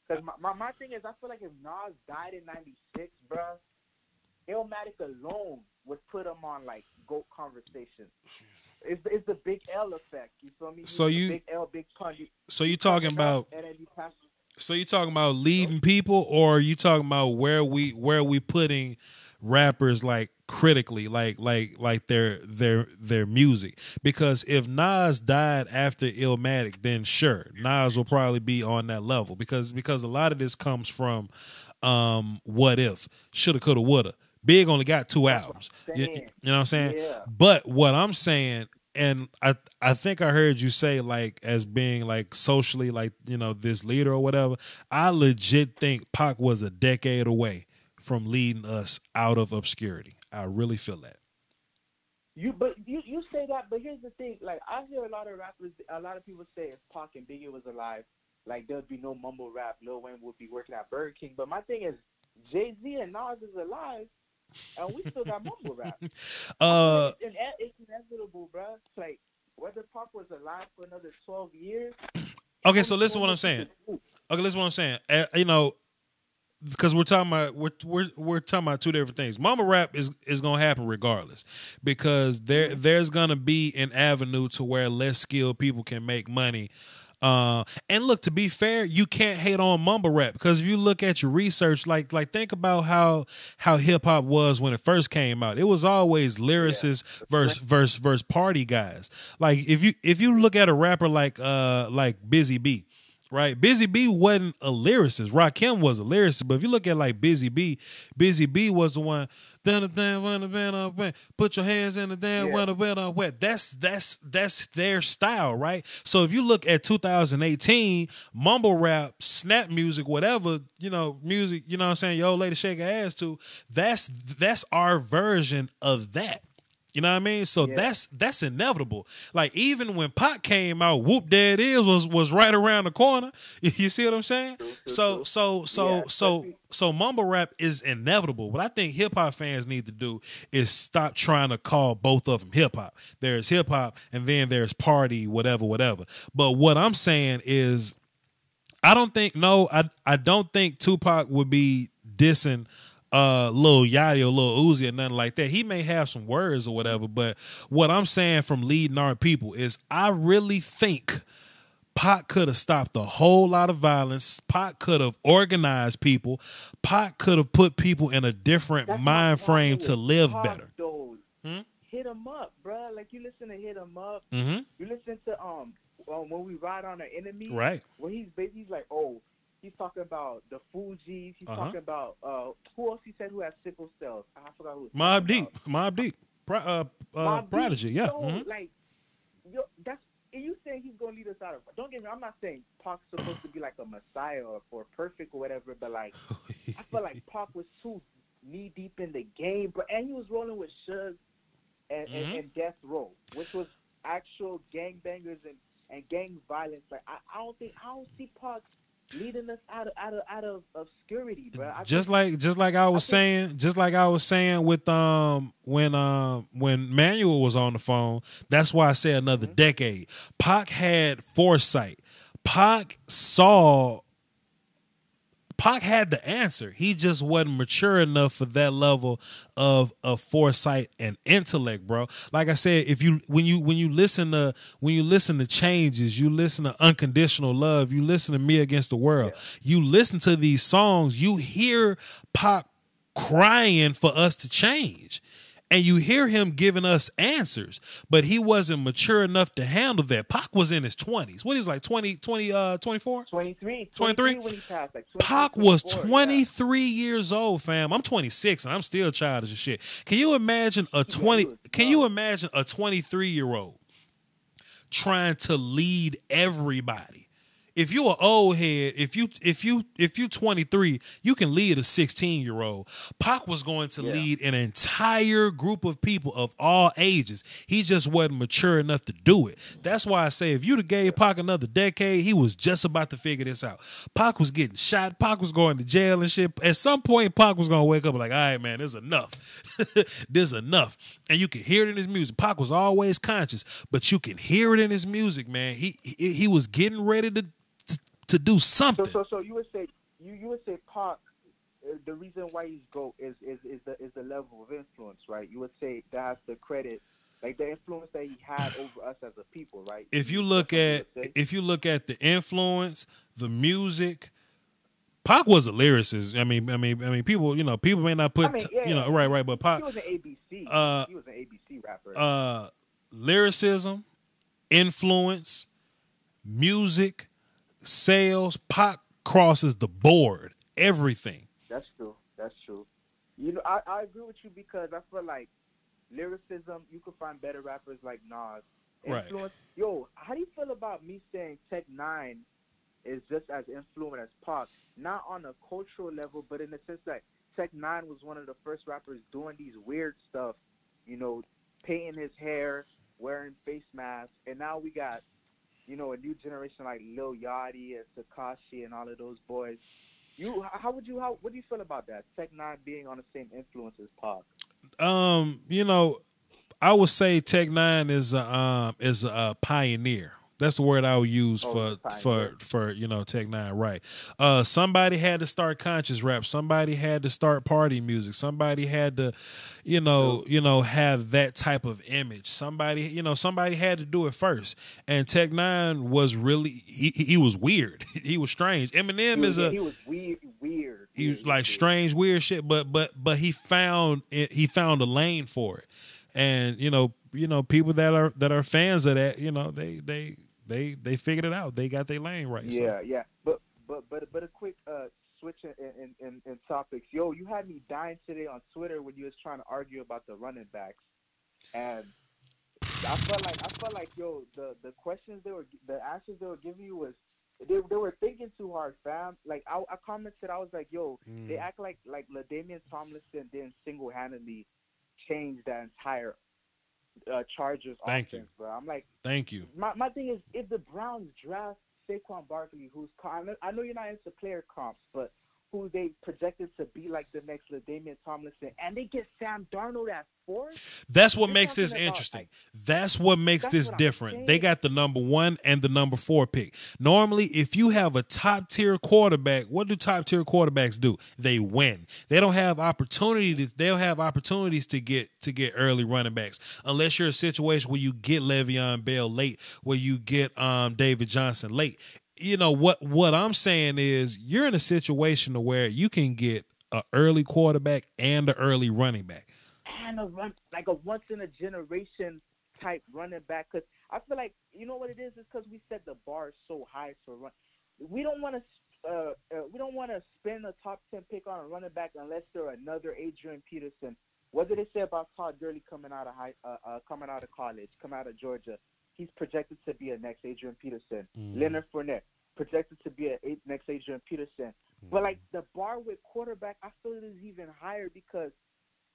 Because my thing is, I feel like if Nas died in '96, bruh, Illmatic alone would put him on like GOAT conversation. It's the big L effect. You feel me? So you big L, big pun. So you talking about? And then you pass. So you talking about leading people, or are you talking about where we putting rappers like critically, like their music? Because if Nas died after Illmatic, then sure, Nas will probably be on that level because a lot of this comes from what if, shoulda, coulda, woulda. Big only got 2 albums. You know what I'm saying? Yeah. But what I'm saying, and I think I heard you say like as being like socially like, this leader or whatever, I legit think Pac was a decade away from leading us out of obscurity. I really feel that. You say that, but here's the thing. Like I hear a lot of people say if Pac and Biggie was alive, like there'd be no mumble rap. Lil Wayne would be working at Burger King. But my thing is, Jay-Z and Nas is alive, and we still got mumble rap. It's inevitable, bro. Like whether Pac was alive for another 12 years. Okay, so listen to what I'm saying. Because we're talking about two different things. Mumble rap is gonna happen regardless, because there's gonna be an avenue to where less skilled people can make money. And look, to be fair, you can't hate on mumble rap, because if you look at your research, like think about how hip hop was when it first came out. It was always lyricists versus party guys. Like if you look at a rapper like Busy B. Right, Busy B wasn't a lyricist. Rakim was a lyricist, but if you look at like Busy B was the one. Put your hands in the damn wet. That's their style, right? So if you look at 2018, mumble rap, snap music, whatever, music, what I'm saying, your old lady shake her ass to. That's our version of that. You know what I mean? So that's inevitable. Like even when Pac came out, Whoop There It Is was right around the corner. You see what I'm saying? So mumble rap is inevitable. What I think hip hop fans need to do is stop trying to call both of them hip hop. There's hip hop and then there's party, whatever. But what I'm saying is, I don't think Tupac would be dissing Lil Yachty or Lil Uzi or nothing like that. He may have some words or whatever, but what I'm saying from leading our people is I really think Pac could have stopped a whole lot of violence. Pac could have organized people. Pac could have put people in a different mind frame to live better. Hit 'em up, bro. Like you listen to Hit 'em Up. Mm-hmm. You listen to When We Ride on Our Enemy, right? Where he's like, oh. He's talking about the Fugees. He's talking about who else he said who has sickle cells? I forgot who. Mobb Deep. Prodigy. Yeah. So, like, that's you saying he's gonna lead us out of. Don't get me. I'm not saying Pac's supposed to be like a messiah or perfect or whatever, but like, I feel like Pac was too knee deep in the game, and he was rolling with Suge and Death Row, which was actual gangbangers and gang violence. Like, I don't see Pac leading us out of obscurity, bro. Just like I was saying with when Manuel was on the phone. That's why I say another decade. Pac had foresight. Pac had the answer. He just wasn't mature enough for that level of foresight and intellect, bro. Like I said, when you listen to Changes, you listen to Unconditional Love, you listen to Me Against the World, you listen to these songs, you hear Pac crying for us to change. And you hear him giving us answers, but he wasn't mature enough to handle that. Pac was in his 20s. What, he was like 24? 23 when he passed. Like Pac was 23 years old, fam. I'm 26 and I'm still childish as shit. Can you imagine a 23-year-old trying to lead everybody? if you an old head, if you 23, you can lead a 16-year-old. Pac was going to lead an entire group of people of all ages. He just wasn't mature enough to do it. That's why I say if you'd have gave Pac another decade, he was just about to figure this out. Pac was getting shot. Pac was going to jail and shit. At some point, Pac was going to wake up like, all right, man, there's enough. There's enough. And you can hear it in his music. Pac was always conscious, but you can hear it in his music, man. He was getting ready to do something. So you would say Pac, the reason why he's GOAT is the level of influence, right? You would say that's the credit, like the influence that he had over us as a people, right? If you look at the influence, the music, Pac was a lyricist. I mean, people may not put, right, but Pac, he was an ABC. He was an ABC rapper. Lyricism, influence, music, sales. Pac crosses the board. Everything. That's true. You know, I agree with you because I feel like lyricism, you could find better rappers like Nas. Influence. Right. Yo, how do you feel about me saying Tech Nine is just as influent as Pac? Not on a cultural level, but in the sense that Tech Nine was one of the first rappers doing these weird stuff, you know, painting his hair, wearing face masks, and now we got, you know, a new generation like Lil Yachty and Tekashi and all of those boys. What do you feel about that? Tech Nine being on the same influence as Pac. You know, I would say Tech Nine is a pioneer. That's the word I would use for Tech Nine, right? Somebody had to start conscious rap. Somebody had to start party music. Somebody had to, have that type of image. Somebody had to do it first. And Tech Nine was really he was weird. He was strange. Eminem he was weird. He was like strange, weird shit. But he found a lane for it. And people that are fans of that, they figured it out. They got their lane right. Yeah, so. Yeah. But a quick switch in topics. Yo, you had me dying today on Twitter when you was trying to argue about the running backs, and I felt like yo, the questions the answers they were giving you was they were thinking too hard, fam. Like I commented, I was like, yo, they act like LaDainian Tomlinson didn't single-handedly change that entire Chargers offense, bro. I'm like, thank you. My thing is, if the Browns draft Saquon Barkley, I know you're not into player comps, but who they projected to be like the next LaDainian Tomlinson, and they get Sam Darnold at 4. That's what makes this interesting. That's what makes this different. They got the number 1 and the number 4 pick. Normally, if you have a top tier quarterback, what do top tier quarterbacks do? They win. They don't have opportunities. They'll have opportunities to get early running backs, unless you're a situation where you get Le'Veon Bell late, where you get David Johnson late. You know what I'm saying is you're in a situation where you can get an early quarterback and an early running back. And a once in a generation type running back. Because I feel like, you know what it is? It's because we set the bar so high for run. We don't want to spend a top 10 pick on a running back unless they're another Adrian Peterson. What did they say about Todd Gurley coming out of college, coming out of Georgia? He's projected to be a next Adrian Peterson. Leonard Fournette, projected to be a next Adrian Peterson. But, like, the bar with quarterback, I feel it is even higher because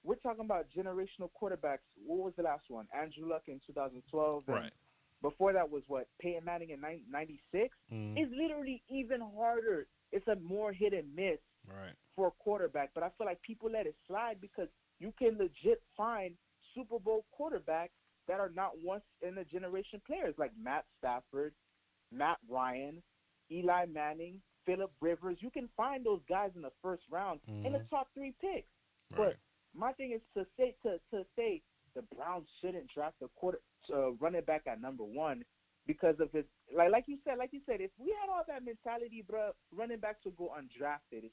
we're talking about generational quarterbacks. What was the last one? Andrew Luck in 2012. Right. Before that was, what, Peyton Manning in 96? It's literally even harder. It's a more hit and miss for a quarterback. But I feel like people let it slide because you can legit find Super Bowl quarterbacks that are not once-in-a-generation players like Matt Stafford, Matt Ryan, Eli Manning, Phillip Rivers. You can find those guys in the first round in the top 3 picks. Right. But my thing is to say the Browns shouldn't draft a running back at number 1 because of his like you said, if we had all that mentality, bro, running backs would go undrafted.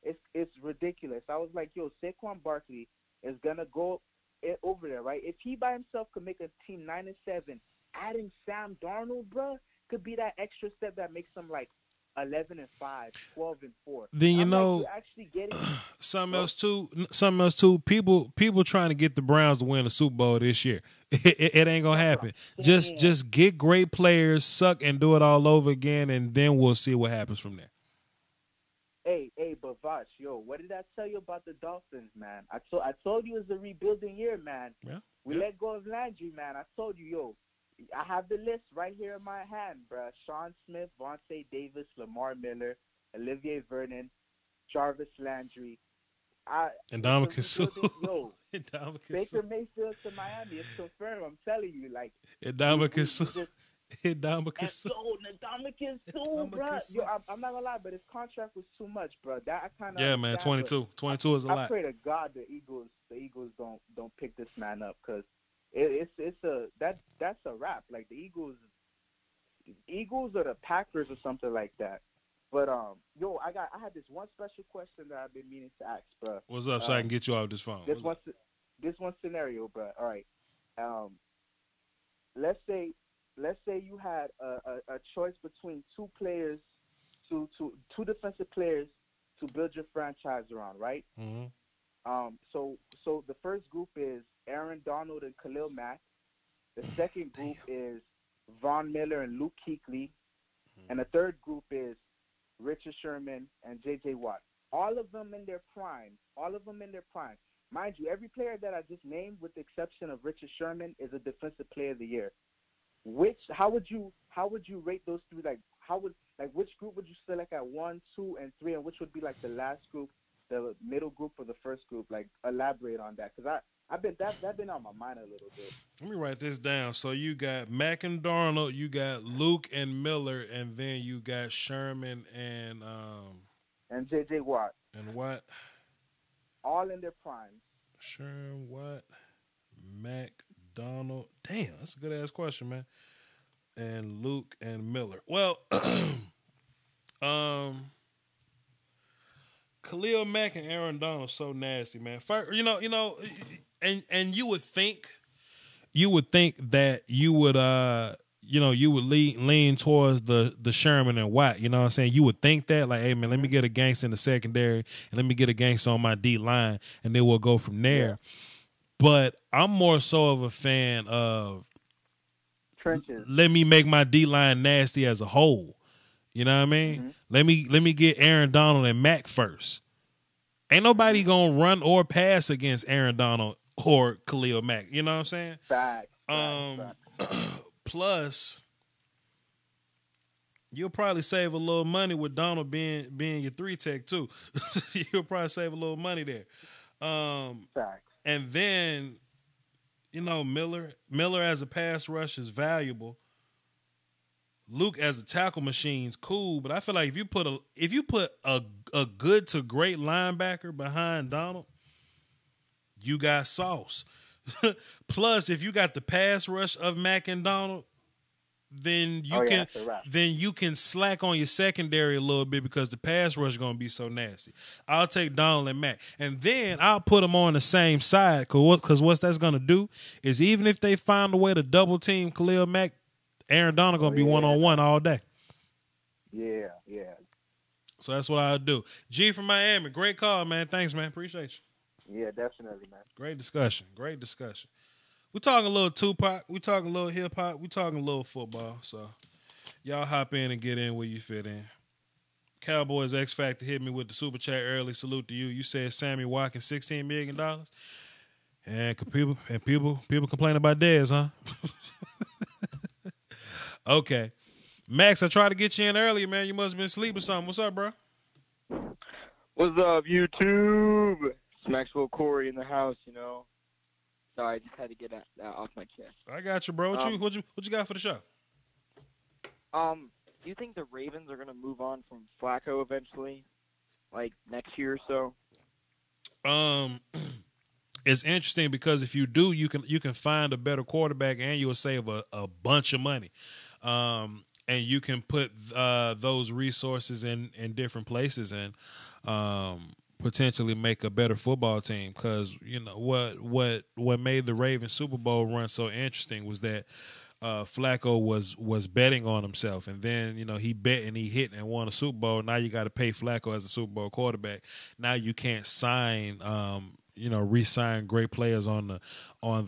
It's ridiculous. I was like, yo, Saquon Barkley is gonna go over there, right? If he by himself could make a team 9-7, adding Sam Darnold, bro, could be that extra step that makes them like 11-5, 12-4. Then And you I'm know like, you're actually getting something else too. Something else too. People trying to get the Browns to win the Super Bowl this year. It ain't gonna that's what happen. I'm Just saying. just get great players, suck and do it all over again, and then we'll see what happens from there. Hey, but Vash, yo, what did I tell you about the Dolphins, man? I told you it's a rebuilding year, man. Yeah. We let go of Landry, man. I told you, yo, I have the list right here in my hand, bruh. Sean Smith, Vontae Davis, Lamar Miller, Olivier Vernon, Jarvis Landry. And It's a Dominican Sue. rebuilding, yo. And Dominican Baker Sue. Mayfield to Miami. It's confirmed. I'm telling you, like And we Dominican Sue. just And Dominican and Sue. yo, Ndamukong Suh, bro. Ndamukong Suh. Yo, I'm not gonna lie, but his contract was too much, bro. That I kind of Yeah, man. 22. 22 is a I lot. pray to God the Eagles don't pick this man up because that's a wrap. Like the Eagles or the Packers or something like that. But yo, I had this one special question that I've been meaning to ask, bro. What's up, so I can get you off this phone? This one scenario, bro. All right. Let's say you had a choice between two defensive players to build your franchise around, right? Mm-hmm. So the first group is Aaron Donald and Khalil Mack. The second group is Von Miller and Luke Kuechly. And the third group is Richard Sherman and J.J. Watt. All of them in their prime. Mind you, every player that I just named, with the exception of Richard Sherman, is a defensive player of the year. How would you rate those three? Which group would you select at 1, 2, and 3, and which would be like the last group, the middle group, or the first group? Like, elaborate on that, because that's been on my mind a little bit. Let me write this down. So you got Mack and Darnold, you got Luke and Miller, and then you got Sherman and J.J. Watt. And Watt. All in their primes. Sherman, Watt, Mack, Donald. Damn, that's a good ass question, man. And Luke and Miller. Well, Khalil Mack and Aaron Donald so nasty, man. First, and you would think that you would lean towards the Sherman and Watt. You know what I'm saying? You would think that, like, hey man, let me get a gangster in the secondary and let me get a gangster on my D line, and then we'll go from there. Yeah. But I'm more so of a fan of trenches. Let me make my D line nasty as a whole. You know what I mean? Mm-hmm. Let me get Aaron Donald and Mack first. Ain't nobody gonna run or pass against Aaron Donald or Khalil Mack. You know what I'm saying? Fact. Plus, you'll probably save a little money with Donald being your 3-tech too. You'll probably save a little money there. Fact. And then, Miller as a pass rush is valuable. Luke as a tackle machine's cool, but I feel like if you put a good to great linebacker behind Donald, you got sauce. Plus, if you got the pass rush of Mack and Donald, then you can slack on your secondary a little bit because the pass rush is going to be so nasty. I'll take Donald and Mack, and then I'll put them on the same side because what that's going to do is even if they find a way to double team Khalil Mack, Aaron Donald going to be one-on-one all day. Yeah. So that's what I'll do. G from Miami, great call, man. Thanks, man. Appreciate you. Yeah, definitely, man. Great discussion. We talking a little Tupac. We talking a little hip hop. We talking a little football. So y'all hop in and get in where you fit in. Cowboys X Factor hit me with the super chat early. Salute to you. You said Sammy Watkins $16 million, and people complain about Dez, huh? Okay, Max, I tried to get you in earlier, man. You must have been asleep or something. What's up, bro? What's up, YouTube? It's Maxwell Corey in the house, Sorry, I just had to get that off my chest. I got you, bro. What you got for the show? Do you think the Ravens are gonna move on from Flacco eventually, like next year or so? It's interesting because if you do, you can find a better quarterback and you'll save a bunch of money. And you can put those resources in different places and potentially make a better football team. Because what made the Ravens Super Bowl run so interesting was that Flacco was betting on himself, and then he bet and he hit and won a Super Bowl. Now you got to pay Flacco as a Super Bowl quarterback. Now you can't sign, re-sign great players on the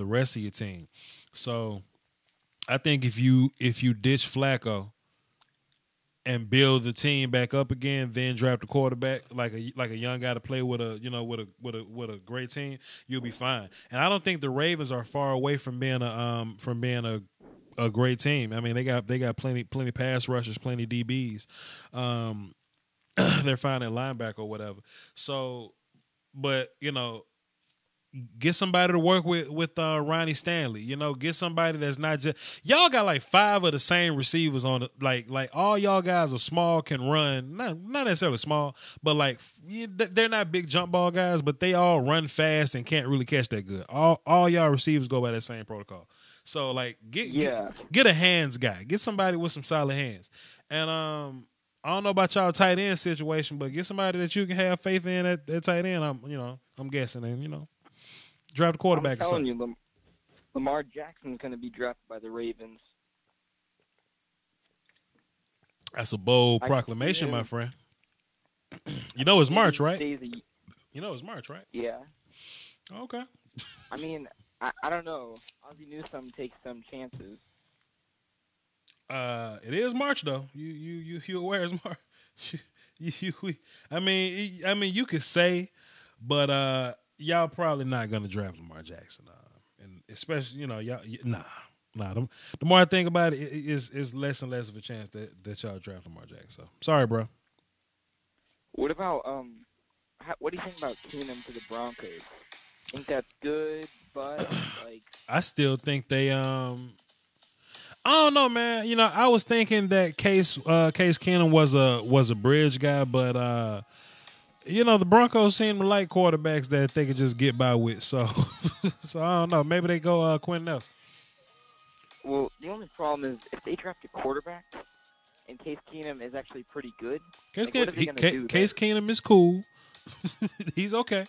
rest of your team. So I think if you ditch Flacco and build the team back up again, then draft a quarterback like a young guy to play with a great team, you'll be fine. And I don't think the Ravens are far away from being a great team. I mean, they got plenty pass rushers, plenty DBs. They're fine at linebacker or whatever. So, but get somebody to work with Ronnie Stanley. Get somebody that's not just y'all got like 5 of the same receivers on the, like all y'all guys are small, can run, not necessarily small, but like they're not big jump ball guys, but they all run fast and can't really catch that good. All y'all receivers go by that same protocol. So like get a hands guy, get somebody with some solid hands, and I don't know about y'all tight end situation, but get somebody that you can have faith in at tight end. I'm guessing, and draft a quarterback. I'm telling you, Lamar Jackson's going to be drafted by the Ravens. That's a bold proclamation, my friend. It's March, right? It's March, right? Yeah. Okay. I mean, I don't know. Ozzie Newsome takes some chances. It is March though. You aware it's March? I mean, you could say, but y'all probably not gonna draft Lamar Jackson, and especially y'all. Nah. The more I think about it, is less and less of a chance that y'all draft Lamar Jackson. So sorry, bro. What about what do you think about Keenum to the Broncos? Think that's good, but like I still think they I don't know, man. I was thinking that Case Keenum was a bridge guy, but the Broncos seem to like quarterbacks that they could just get by with. So so I don't know. Maybe they go Quentin Nelson. Well, the only problem is if they draft a quarterback and Case Keenum is actually pretty good, what are they gonna do? Case Keenum is cool. He's okay.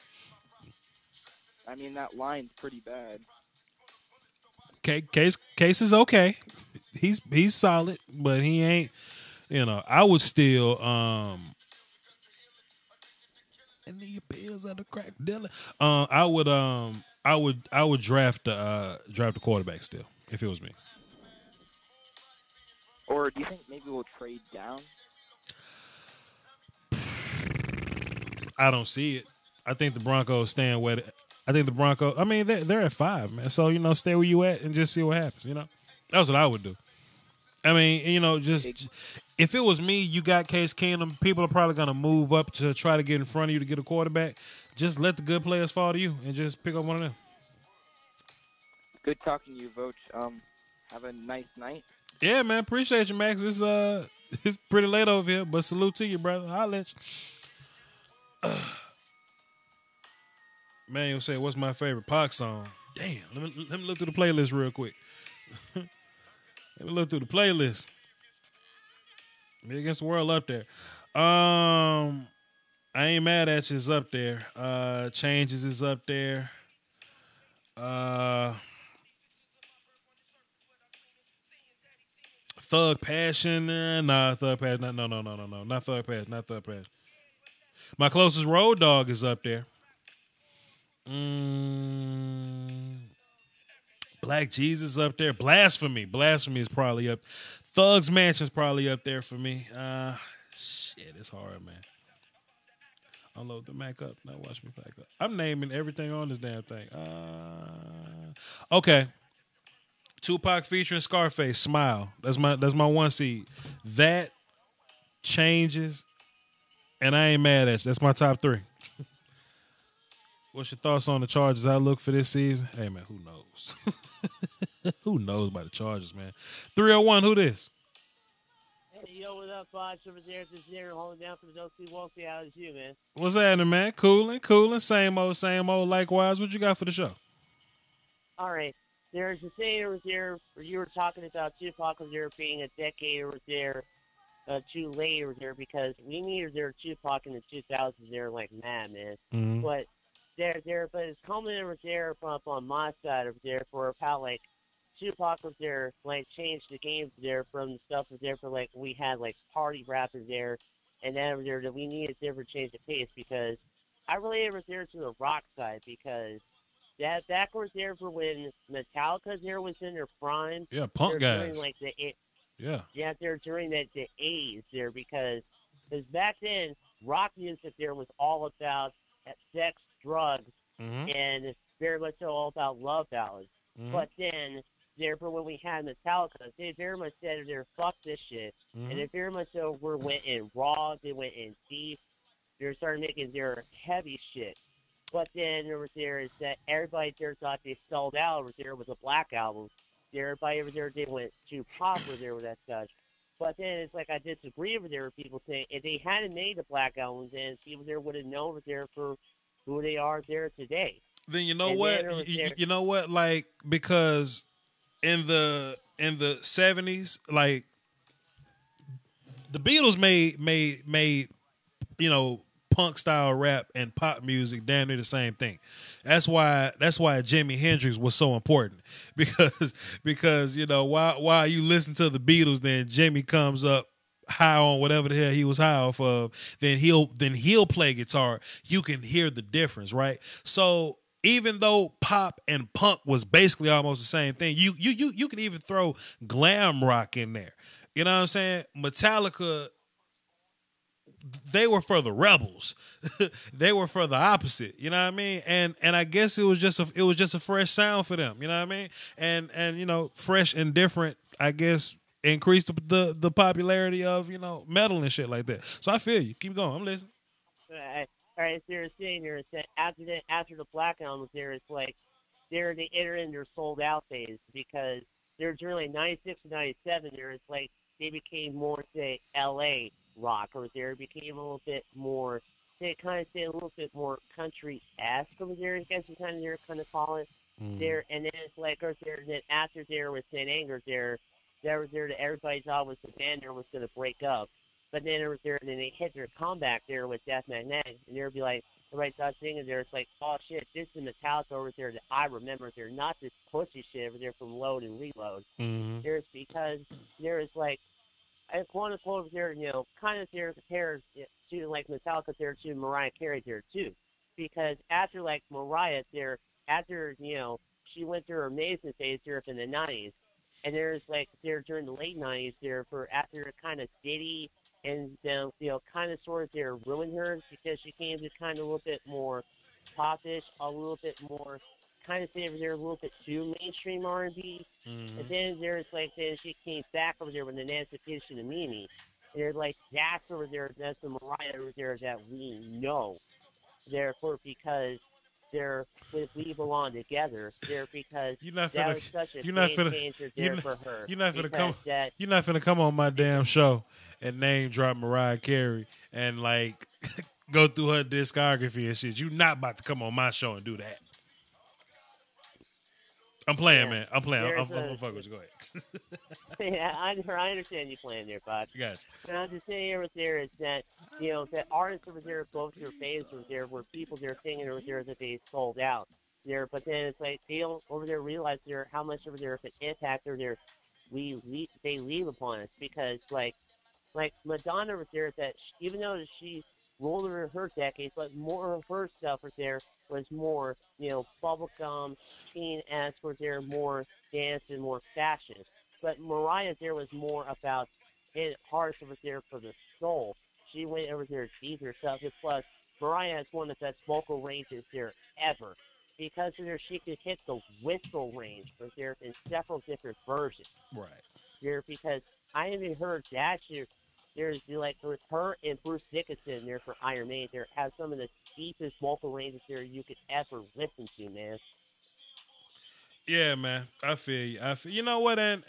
I mean, that line's pretty bad. Case is okay. He's solid, but he ain't. I would still. And the appeals of the crack dealer. I would draft a quarterback still if it was me. Or do you think maybe we'll trade down? I don't see it. I think the Broncos staying where. I think the Broncos. I mean, they're at 5, man. So stay where you at and just see what happens. That's what I would do. I mean, just if it was me, you got Case Keenum. People are probably gonna move up to try to get in front of you to get a quarterback. Just let the good players fall to you and just pick up one of them. Good talking to you, Voch. Have a nice night. Yeah, man. Appreciate you, Max. It's pretty late over here, but salute to you, brother. I'll let you. Man, you'll say, what's my favorite Pac song? Damn, let me look through the playlist real quick. Let me look through the playlist. Me Against the World up there. I Ain't Mad at You is up there. Changes is up there. Thug Passion. Nah, Thug Passion. No. Not Thug Passion. My Closest Road Dog is up there. Black Jesus up there. Blasphemy is probably up. Thug's Mansion's probably up there for me. Shit, it's hard, man. Unload the Mac up. Now watch me back up. I'm naming everything on this damn thing. Okay. Tupac featuring Scarface, Smile. That's my 1 seed. That Changes, and I Ain't Mad at You. That's my top 3. What's your thoughts on the Chargers outlook for this season? Hey, man, who knows? Who knows about the Chargers, man? 301, who this? Hey, yo, what up, Bosh? Over there, this here, holding down for the Dosey Wolfie. How is you, man? What's happening, man? Cooling. Same old. Likewise, what you got for the show? All right. There's a thing over there where you were talking about Tupac over there being a decade over there too late over there because we needed their Tupac in the 2000s there like mad, man. Mm-hmm. But but it's coming over there from up on my side over there for about like Tupac was there, like changed the game there from the stuff was there for like we had like party rappers there, and then over there that we needed to ever change the pace because I really was there to the rock side because that backwards there for when Metallica there was in their prime. Yeah, punk They're during guys. like Yeah. yeah, they're during the 80s there because back then rock music there was all about sex, drugs, Mm-hmm. and very much so all about love ballads. Mm-hmm. But then, therefore, when we had Metallica, they very much said, "They're fuck this shit," and Mm-hmm. they very much so went in raw, they went in deep, they started making their heavy shit. But then there was there is that everybody there thought they sold out over there with the Black Album. Everybody over there they went too pop over there with that stuff. But then it's like I disagree over there with people saying if they hadn't made the Black Album, then people there would have known over there for who they are there today. Then you know And what? then there was there, You know what? Like because in the 70s, like the Beatles made punk style rap and pop music damn near the same thing. That's why Jimi Hendrix was so important because while you listen to the Beatles, then Jimmy comes up high on whatever the hell he was high off of. Then he'll play guitar. You can hear the difference, right? So even though pop and punk was basically almost the same thing, you can even throw glam rock in there. You know what I'm saying? Metallica, they were for the rebels. They were for the opposite. You know what I mean? And I guess it was just a fresh sound for them. You know what I mean? And fresh and different, I guess, increased the popularity of metal and shit like that. So I feel you. Keep going. I'm listening. all right, so they're saying here is that after the Black Album was there, it's like they enter in their sold out phase because they're during 96 and 97 there, it's like they became more, say, LA rock over there. It became a little bit more, they kind of say a little bit more country-esque over there, I guess you kind of call it. There, and then it's like over there, then after there was St. Anger there was there that everybody thought was the band there was going to break up. But then it was there, and then they hit their comeback there with Death Magnetic, and they'd be like, everybody starts singing there, it's like, oh shit, this is Metallica over there that I remember. They're not this pussy shit over there from Load and Reload. Mm-hmm. There's because there is like, I quote unquote over there, kind of there compared to like Metallica there to Mariah Carey there too. Because after like Mariah there, after, she went through her amazing phase there in the 90s, and there's like there during the late 90s there for after kind of Diddy and then kind of sort of there ruined her because she came to kind of a little bit more popish, a little bit more kind of over there a little bit too mainstream R&B. And then there's like then she came back over there with the Emancipation of Mimi, and they're like that's over there, that's the Mariah over there that we know. Therefore, because they're with We Belong Together, there because You're not that finna. was such a You're not game finna. changer You're there not, for her. you're not finna Because come. that You're not finna come on my damn show and name drop Mariah Carey and like go through her discography and shit. You're not about to come on my show and do that. I'm playing, yeah, man. I'm playing. I'm there's gonna fuck with you. Go ahead. yeah, I understand you playing there, bud. Gotcha. And I'm just saying over there is that that artists over there both their phase over there where people they're singing over there that they sold out there, but then it's like they don't over there realize there how much over there of an impact over there they leave upon us because like Madonna was there that even though she's older in her decades, but more of her stuff was there was more, bubblegum, teen-esque was there, more dance and more fashion. But Mariah there was more about it heart was there for the soul. She went over there deep herself. And plus, Mariah has one of the best vocal ranges there ever. Because of there, she could hit the whistle range was there in several different versions Right. there because I even heard that there's like with her and Bruce Dickinson there for Iron Maiden there has some of the deepest vocal ranges there you could ever listen to, man. Yeah, man. I feel you. You know what? And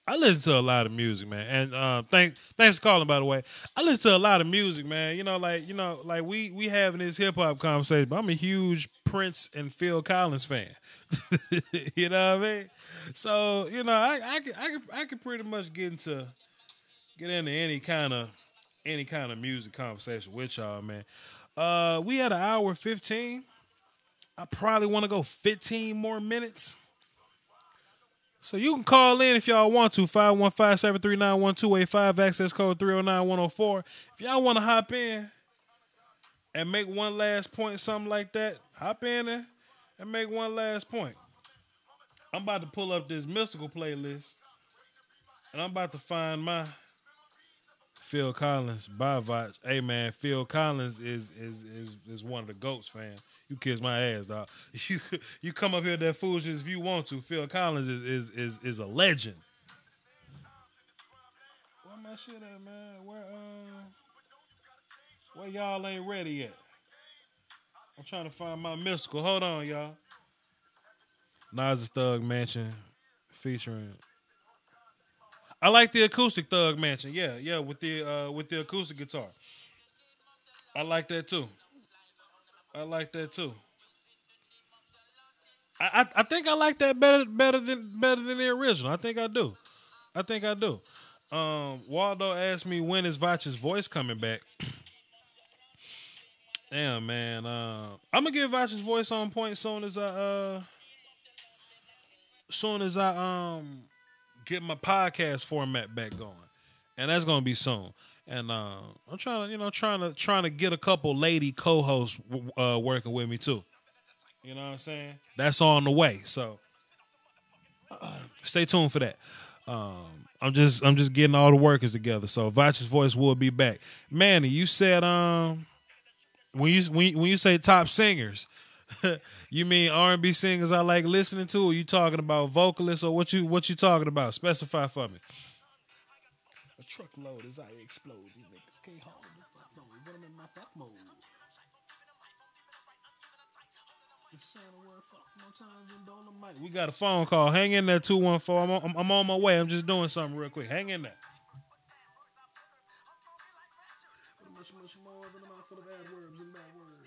I listen to a lot of music, man. And thanks for calling, by the way. I listen to a lot of music, man. Like we having this hip hop conversation, but I'm a huge Prince and Phil Collins fan. You know what I mean? So I could pretty much get into any kind of music conversation with y'all, man. We had an hour 15. I probably want to go 15 more minutes. So you can call in if y'all want to, 515-739-1285, access code 309104. If y'all want to hop in and make one last point, something like that, hop in there and make one last point. I'm about to pull up this mystical playlist, and I'm about to find my Phil Collins by Vach. Hey man, Phil Collins is one of the GOATs, fam. You kiss my ass, dog. You come up here with that foolishness if you want to. Phil Collins is a legend. Where my shit at, man? Where y'all ain't ready yet? I'm trying to find my mystical. Hold on, y'all. Nas's Thug Mansion featuring. I like the acoustic Thug Mansion. Yeah, with the acoustic guitar. I like that too. I think I like that better than the original. I think I do. Waldo asked me when is Vach's voice coming back. Damn man, I'm gonna get Vach's voice on point soon as I get my podcast format back going, and that's gonna be soon. And I'm trying to get a couple lady co-hosts working with me too. You know what I'm saying? That's on the way. So stay tuned for that. I'm just getting all the workers together. So Vach's voice will be back. Manny, you said when you say top singers, you mean R&B singers I like listening to, or you talking about vocalists, or what you talking about? Specify for me. A truckload as I explode. These niggas can't hold the fuck mode. Put them in my fuck mode. We got a phone call. Hang in there, 214. I'm on my way. I'm just doing something real quick. Hang in there. Much more than a mouthful of bad words and bad words.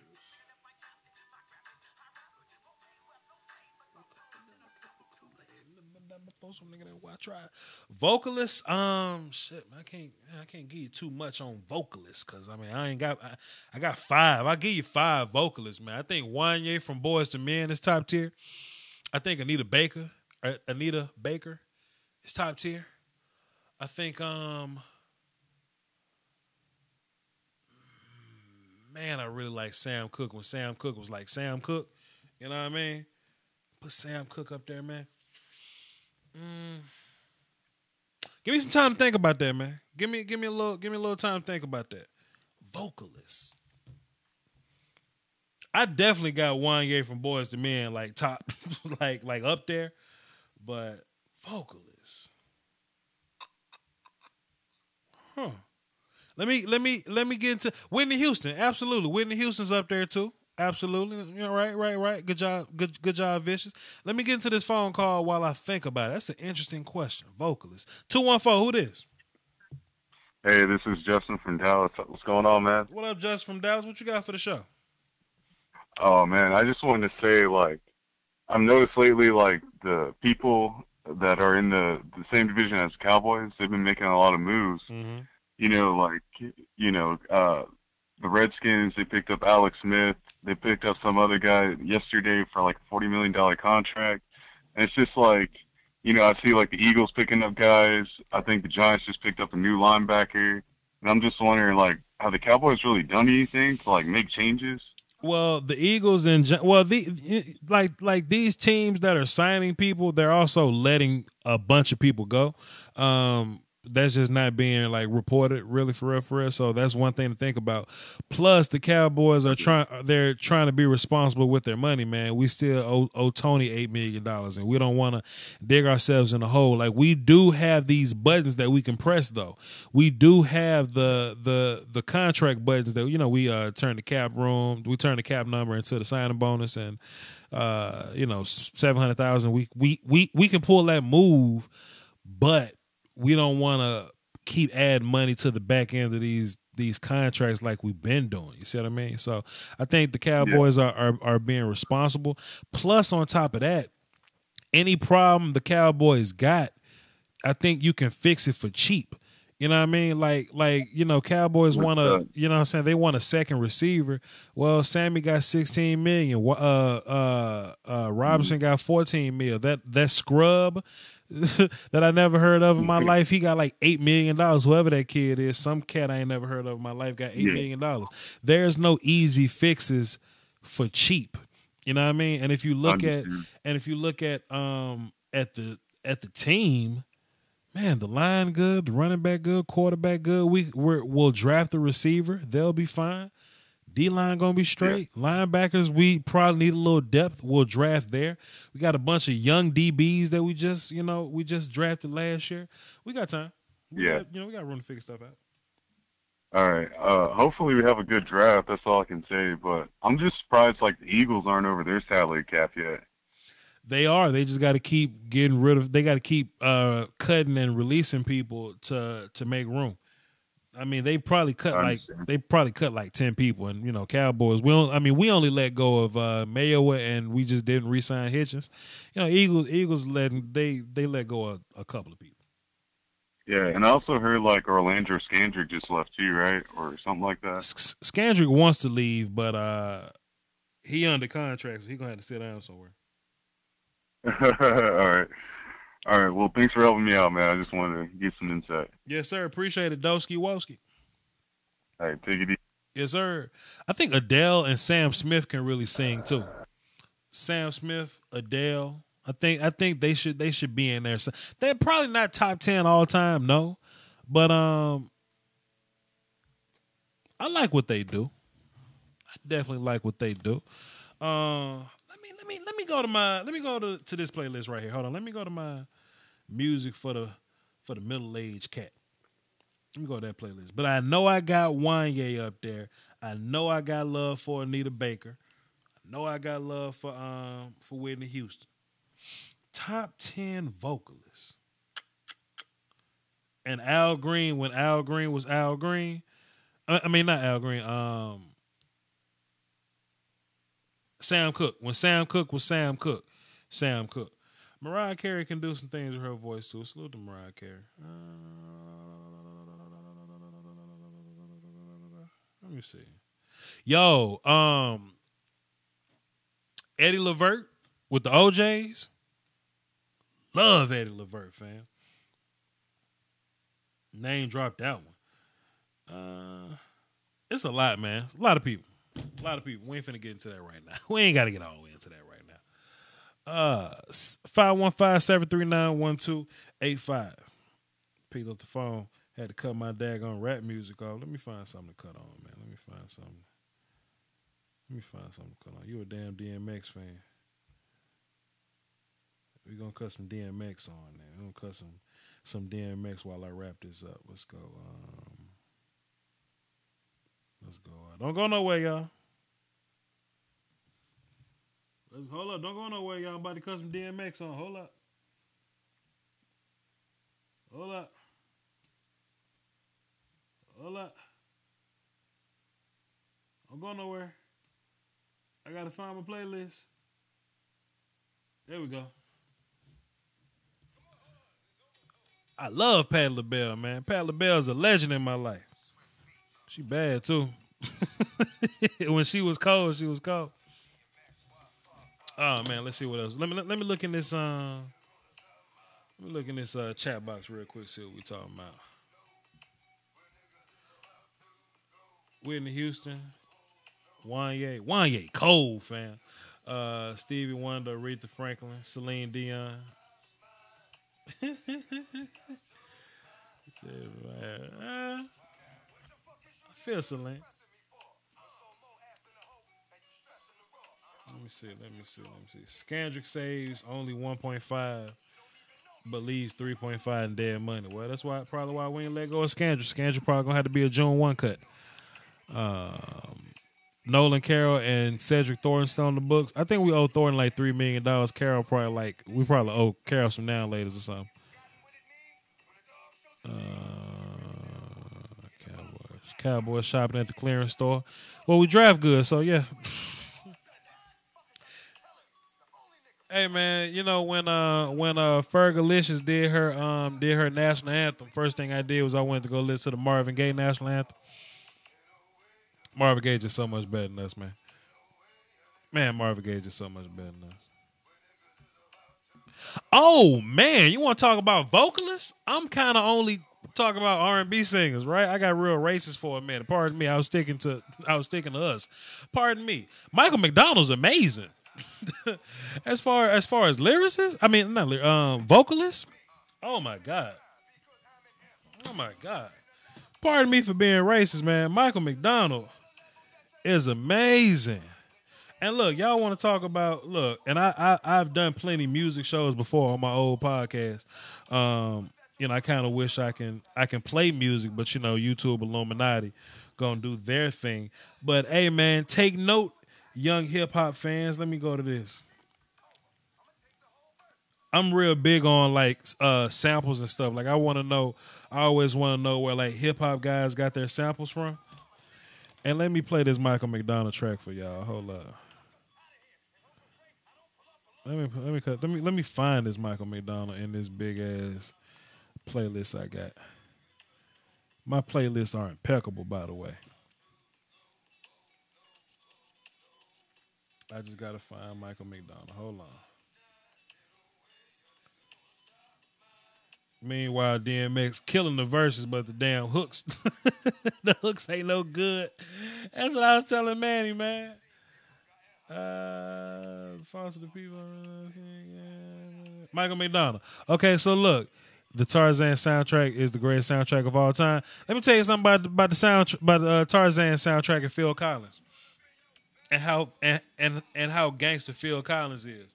Vocalists, shit, I can't give you too much on vocalists, cause I mean I got 5. I'll give you 5 vocalists, man. I think Wanye from Boys to Men is top tier. I think Anita Baker is top tier. I think man, I really like Sam Cooke when Sam Cooke was like Sam Cooke. You know what I mean? Put Sam Cooke up there, man. Give me some time to think about that, man. Give me a little time to think about that. Vocalists. I definitely got Wanye from Boys to Men like top, like up there, but vocalists. Huh. Let me get into Whitney Houston. Absolutely, Whitney Houston's up there too. Absolutely. You know, right. Good job, Vicious. Let me get into this phone call while I think about it. That's an interesting question. Vocalist. 214, who this? Hey, this is Justin from Dallas. What's going on, man? What up, Justin from Dallas? What you got for the show? Oh, man, I just wanted to say, like, I've noticed lately, like, the people that are in the same division as Cowboys, they've been making a lot of moves. Mm-hmm. The Redskins, they picked up Alex Smith. They picked up some other guy yesterday for like a $40 million contract. And it's just like, I see like the Eagles picking up guys. I think the Giants just picked up a new linebacker. And I'm just wondering, like, have the Cowboys really done anything to like make changes? Well, the Eagles like these teams that are signing people, they're also letting a bunch of people go. That's just not being like reported really for real. So that's one thing to think about. Plus the Cowboys they're trying to be responsible with their money, man. We still owe Tony $8 million and we don't want to dig ourselves in a hole. Like we do have these buttons that we can press though. We do have the contract buttons that, we turn the cap room, we turn the cap number into the signing bonus and $700,000. We can pull that move, but we don't want to keep adding money to the back end of these contracts like we've been doing. You see what I mean? So I think the Cowboys are being responsible. Plus, on top of that, any problem the Cowboys got, I think you can fix it for cheap. You know what I mean? Like Cowboys want to, what I'm saying? They want a second receiver. Well, Sammy got $16 million. Robinson got $14 million. That scrub that I never heard of in my life. He got like $8 million. Whoever that kid is, some cat I ain't never heard of in my life got $8 million. There's no easy fixes for cheap. You know what I mean? And if you look at at the team, man, the line good, the running back good, quarterback good. We'll draft a receiver. They'll be fine. D-line going to be straight. Yeah. Linebackers, we probably need a little depth. We'll draft there. We got a bunch of young DBs that we just drafted last year. We got time. We got room to figure stuff out. All right. Hopefully we have a good draft. That's all I can say. But I'm just surprised like the Eagles aren't over their salary cap yet. They are. They just got to keep getting rid of. They got to keep cutting and releasing people to make room. I mean, they probably cut like 10 people, and Cowboys. We only let go of Mayowa, and we just didn't re-sign Hitchens. Eagles they let go of a couple of people. Yeah, and I also heard like Orlando Scandrick just left too, right, or something like that. Scandrick wants to leave, but he under contract, so he gonna have to sit down somewhere. All right. Well, thanks for helping me out, man. I just wanted to get some insight. Yes, sir. Appreciate it, Doski Woski. All right, take it easy. Yes, sir. I think Adele and Sam Smith can really sing too. Sam Smith, Adele. I think they should be in there. They're probably not top 10 all time, no. But I like what they do. I definitely like what they do. Let me go to this playlist right here. Hold on. Let me go to my music for the middle-aged cat. Let me go to that playlist. But I know I got Wanye up there. I know I got love for Anita Baker. I know I got love for Whitney Houston. Top 10 vocalists. And Al Green, when Al Green was Al Green. I mean, not Al Green. Sam Cooke. When Sam Cooke was Sam Cooke. Sam Cooke. Mariah Carey can do some things with her voice too. Salute to Mariah Carey. Let me see. Yo, Eddie Levert with the OJs. Love Eddie Levert, fam. Name dropped that one. It's a lot, man. A lot of people. We ain't finna get into that right now. We ain't got to get all the way into that right now. 515-739-1285. Picked up the phone. Had to cut my daggone rap music off. Let me find something to cut on, man. Let me find something to cut on. You a damn DMX fan. We gonna cut some DMX on there. We gonna cut some DMX while I wrap this up. Let's go. Don't go nowhere, y'all. Hold up. Don't go nowhere, y'all. I'm about to cut some DMX on. Hold up. Don't go nowhere. I gotta find my playlist. There we go. I love Patti LaBelle, man. Patti LaBelle's a legend in my life. She bad too. When she was cold, she was cold. Oh man, let's see what else. Let me look in this chat box real quick. See what we talking about. Whitney Houston, Wanye, cold fam. Stevie Wonder, Aretha Franklin, Celine Dion. I feel Celine. Let me see. Scandrick saves only 1.5, but leaves 3.5 in dead money. Well, that's probably why we ain't let go of Scandrick. Scandrick probably gonna have to be a June 1 cut. Nolan Carroll and Cedric Thornton still on the books. I think we owe Thornton like $3 million. Carroll we probably owe Carroll some now laters or something. Cowboys shopping at the clearance store. Well, we draft good, so yeah. Hey man, when Fergalicious did her national anthem, first thing I did was I went to go listen to the Marvin Gaye national anthem. Marvin Gaye just so much better than us, man. Man, Marvin Gaye just so much better than us. Oh man, you want to talk about vocalists? I'm kind of only talking about R&B singers, right? I got real racist for a minute. Pardon me. I was sticking to us. Pardon me. Michael McDonald's amazing. as far as lyricists, I mean not vocalists. Oh my god. Oh my god. Pardon me for being racist, man. Michael McDonald is amazing. And look, y'all want to talk about and I've done plenty music shows before on my old podcast. I kind of wish I can play music, but YouTube Illuminati gonna do their thing. But hey, man, take note, young hip hop fans. Let me go to this. I'm real big on samples and stuff. Like I always want to know where like hip hop guys got their samples from. And let me play this Michael McDonald track for y'all. Hold up. Let me find this Michael McDonald in this big ass playlist I got. My playlists are impeccable, by the way. I just gotta find Michael McDonald. Hold on. Meanwhile, DMX killing the verses, but the damn hooks, the hooks ain't no good. That's what I was telling Manny, man. Foster the people. Michael McDonald. Okay, so look, the Tarzan soundtrack is the greatest soundtrack of all time. Let me tell you something about the Tarzan soundtrack and Phil Collins, and how gangster Phil Collins is.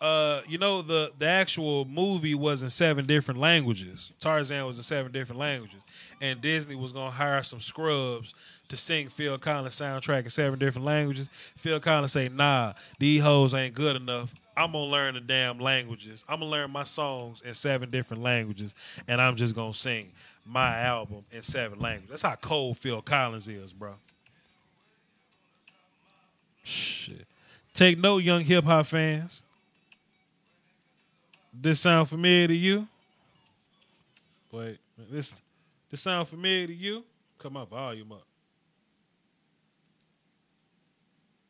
The actual movie was in 7 different languages. Tarzan was in 7 different languages, and Disney was gonna hire some scrubs to sing Phil Collins soundtrack in 7 different languages. Phil Collins say, "Nah, these hoes ain't good enough. I'm gonna learn the damn languages. I'm gonna learn my songs in 7 different languages, and I'm just gonna sing my album in 7 languages." That's how cold Phil Collins is, bro. Shit. Take note, young hip hop fans. This sound familiar to you? Wait, this sound familiar to you? Cut my volume up.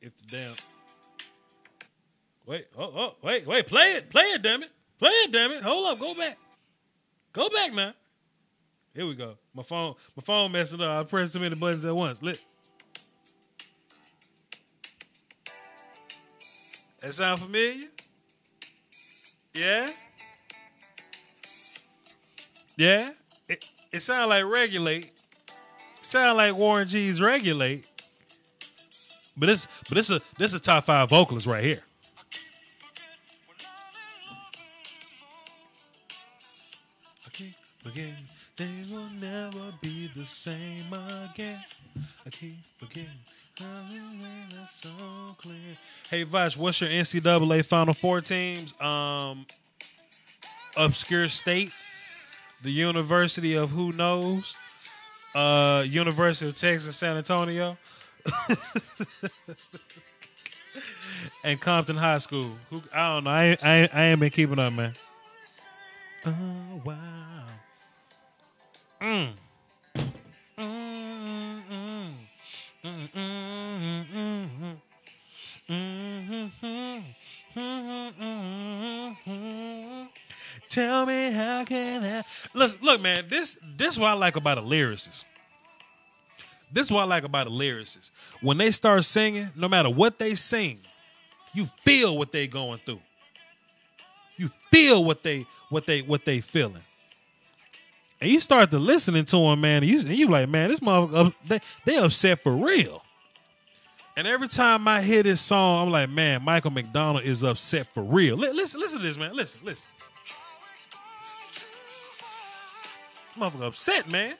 If the damn wait, play it, damn it. Hold up, go back now. Here we go. My phone messing up. I pressed too many buttons at once. That sound familiar? Yeah? Yeah? It sound like Regulate. Sound like Warren G's Regulate. But this a top 5 vocalist right here. I keep forgetting things will never be the same again. I keep forgetting that's so clear. Hey Vash, what's your NCAA Final Four teams? Obscure State, the University of who knows, University of Texas San Antonio. And Compton High School. I don't know. I ain't been keeping up, man. Oh wow. Tell me how can I look, man. This is what I like about a lyricist. When they start singing, no matter what they sing, you feel what they going through. You feel what they feeling. And you start to listening to them, man, and you like, man, this motherfucker, they upset for real. And every time I hear this song, I'm like, man, Michael McDonald is upset for real. Listen to this, man. Listen. Motherfucker upset, man.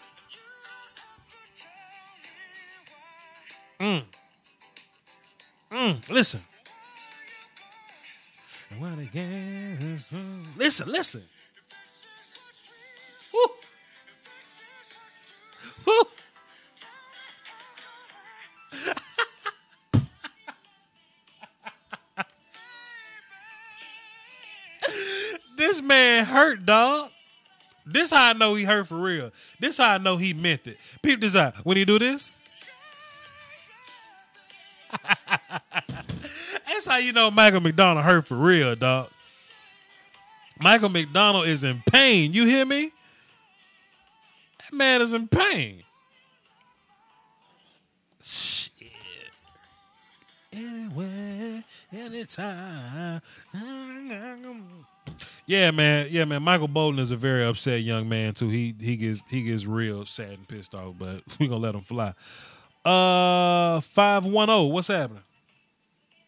Listen. Listen. Woo. Woo. This man hurt, dog. This how I know he hurt for real. This how I know he meant it. Peep this out. When he do this, that's how you know Michael McDonald hurt for real, dog. Michael McDonald is in pain. You hear me? That man is in pain. Shit. Anywhere, anytime. Yeah, man. Yeah, man. Michael Bolton is a very upset young man too. He gets real sad and pissed off, but we gonna let him fly. 510. What's happening?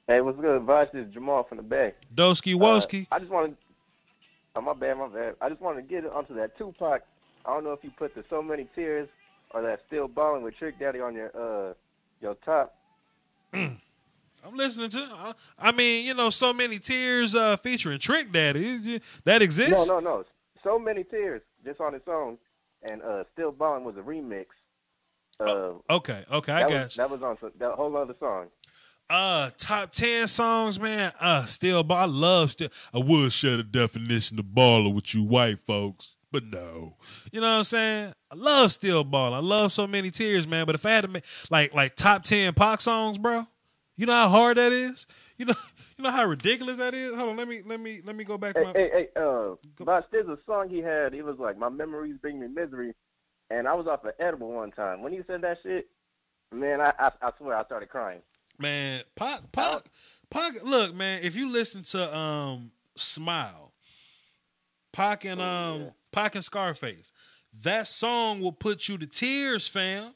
Hey, what's good? Vosh, this is Jamal from the Bay. Doski Woski. I just want to. Oh, my bad. I just want to get onto that Tupac. I don't know if you put the So Many Tears or that Still Ballin' with Trick Daddy on your top. I'm listening to. I mean, you know, So Many Tears featuring Trick Daddy. That exists? No. So Many Tears, just on its own, and Still Ballin' was a remix. Okay, I got you. That was on that whole other song. Top 10 songs, man. Still Ball. I love Still. I would share the definition of baller with you white folks, but no. You know what I'm saying? I love Still Ball. I love So Many Tears, man. But if I had to make like top 10 Pac songs, bro, you know how hard that is. You know how ridiculous that is. Hold on, let me go back. Boss, there's a song he had. It was like My Memories Bring Me Misery, and I was off an edible one time. When he said that shit, man, I swear I started crying. Man, Pac. Look, man, if you listen to Smile, Pac and Scarface, that song will put you to tears, fam.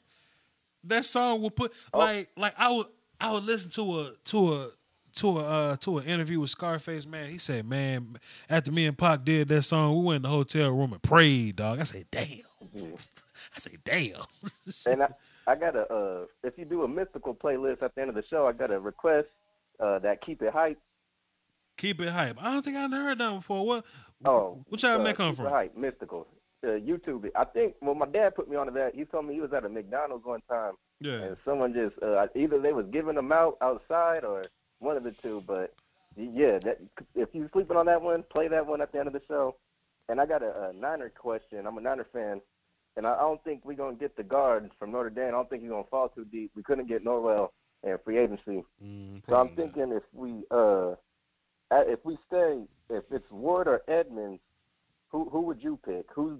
That song will put like I would listen to an interview with Scarface, man. He said, man, after me and Pac did that song, we went in the hotel room and prayed, dog. I said, damn. I said, damn. And I got if you do a mystical playlist at the end of the show, I got a request that Keep It Hype. Keep It Hype. I don't think I've heard that before. Which album that come from? Keep It Hype, mystical. YouTube it. I think my dad put me onto that. He told me he was at a McDonald's one time. Yeah. And someone just either they was giving them out outside or one of the two. But yeah, if you're sleeping on that one, play that one at the end of the show. And I got a Niner question. I'm a Niner fan. And I don't think we're going to get the guard from Notre Dame. I don't think he's going to fall too deep. We couldn't get Norwell in free agency. So I'm thinking if we stay, if it's Ward or Edmonds, who would you pick? Who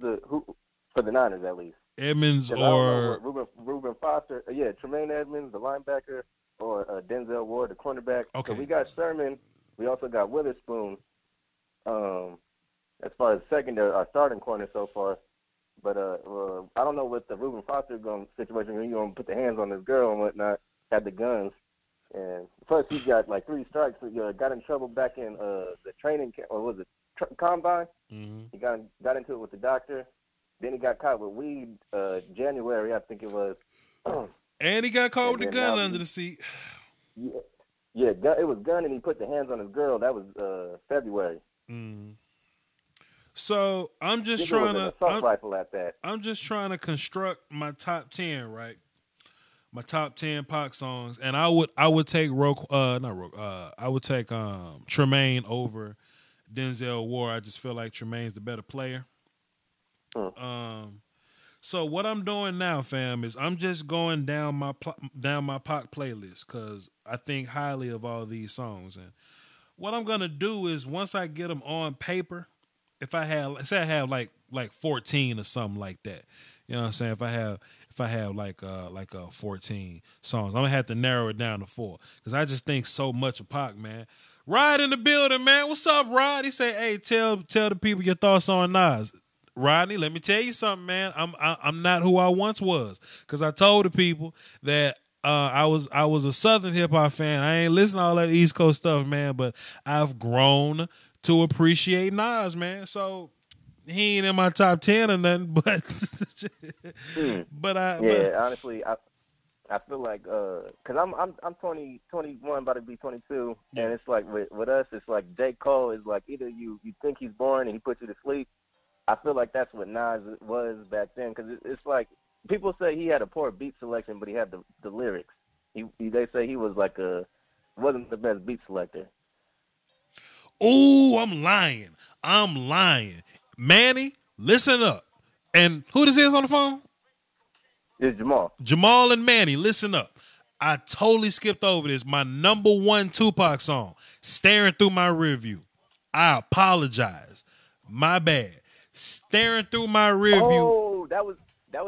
for the Niners at least? Edmonds or Reuben Foster? Yeah, Tremaine Edmonds, the linebacker, or Denzel Ward, the cornerback. Okay. So we got Sherman. We also got Witherspoon. As far as secondary, our starting corner so far. But I don't know what the Reuben Foster situation. He's going to put the hands on this girl and whatnot. Had the guns, and plus he got like 3 strikes. So, got in trouble back in the training or was it combine? Mm-hmm. He got into it with the doctor. Then he got caught with weed. January, I think it was. And he got caught with the gun under the seat. Yeah, it was gun, and he put the hands on his girl. That was February. Mm. So I'm just trying to construct my top 10, right? My top 10 Pac songs, and I would take Tremaine over Denzel Ward. I just feel like Tremaine's the better player. So what I'm doing now, fam, is I'm just going down my Pac playlist because I think highly of all these songs, and what I'm gonna do is once I get them on paper. If I have like 14 or something like that, you know what I'm saying? If I have like 14 songs, I'm gonna have to narrow it down to 4 because I just think so much of Pac, man. Rod in the building, man. What's up, Rod? He said, "Hey, tell the people your thoughts on Nas." Rodney, let me tell you something, man. I'm not who I once was because I told the people that I was a Southern hip hop fan. I ain't listening to all that East Coast stuff, man. But I've grown to appreciate Nas, man. So he ain't in my top 10 or nothing, honestly, I feel like because I'm 21, about to be 22, and it's like with us, it's like J. Cole is like either you think he's boring and he puts you to sleep. I feel like that's what Nas was back then because it's like people say he had a poor beat selection, but he had the lyrics. They say he was like wasn't the best beat selector. Oh, I'm lying. Manny, listen up. And who this is on the phone? It's Jamal. Jamal and Manny, listen up. I totally skipped over this. My number 1 Tupac song, Staring Through My Rearview. I apologize. My bad. Staring through my rear view. Oh, that was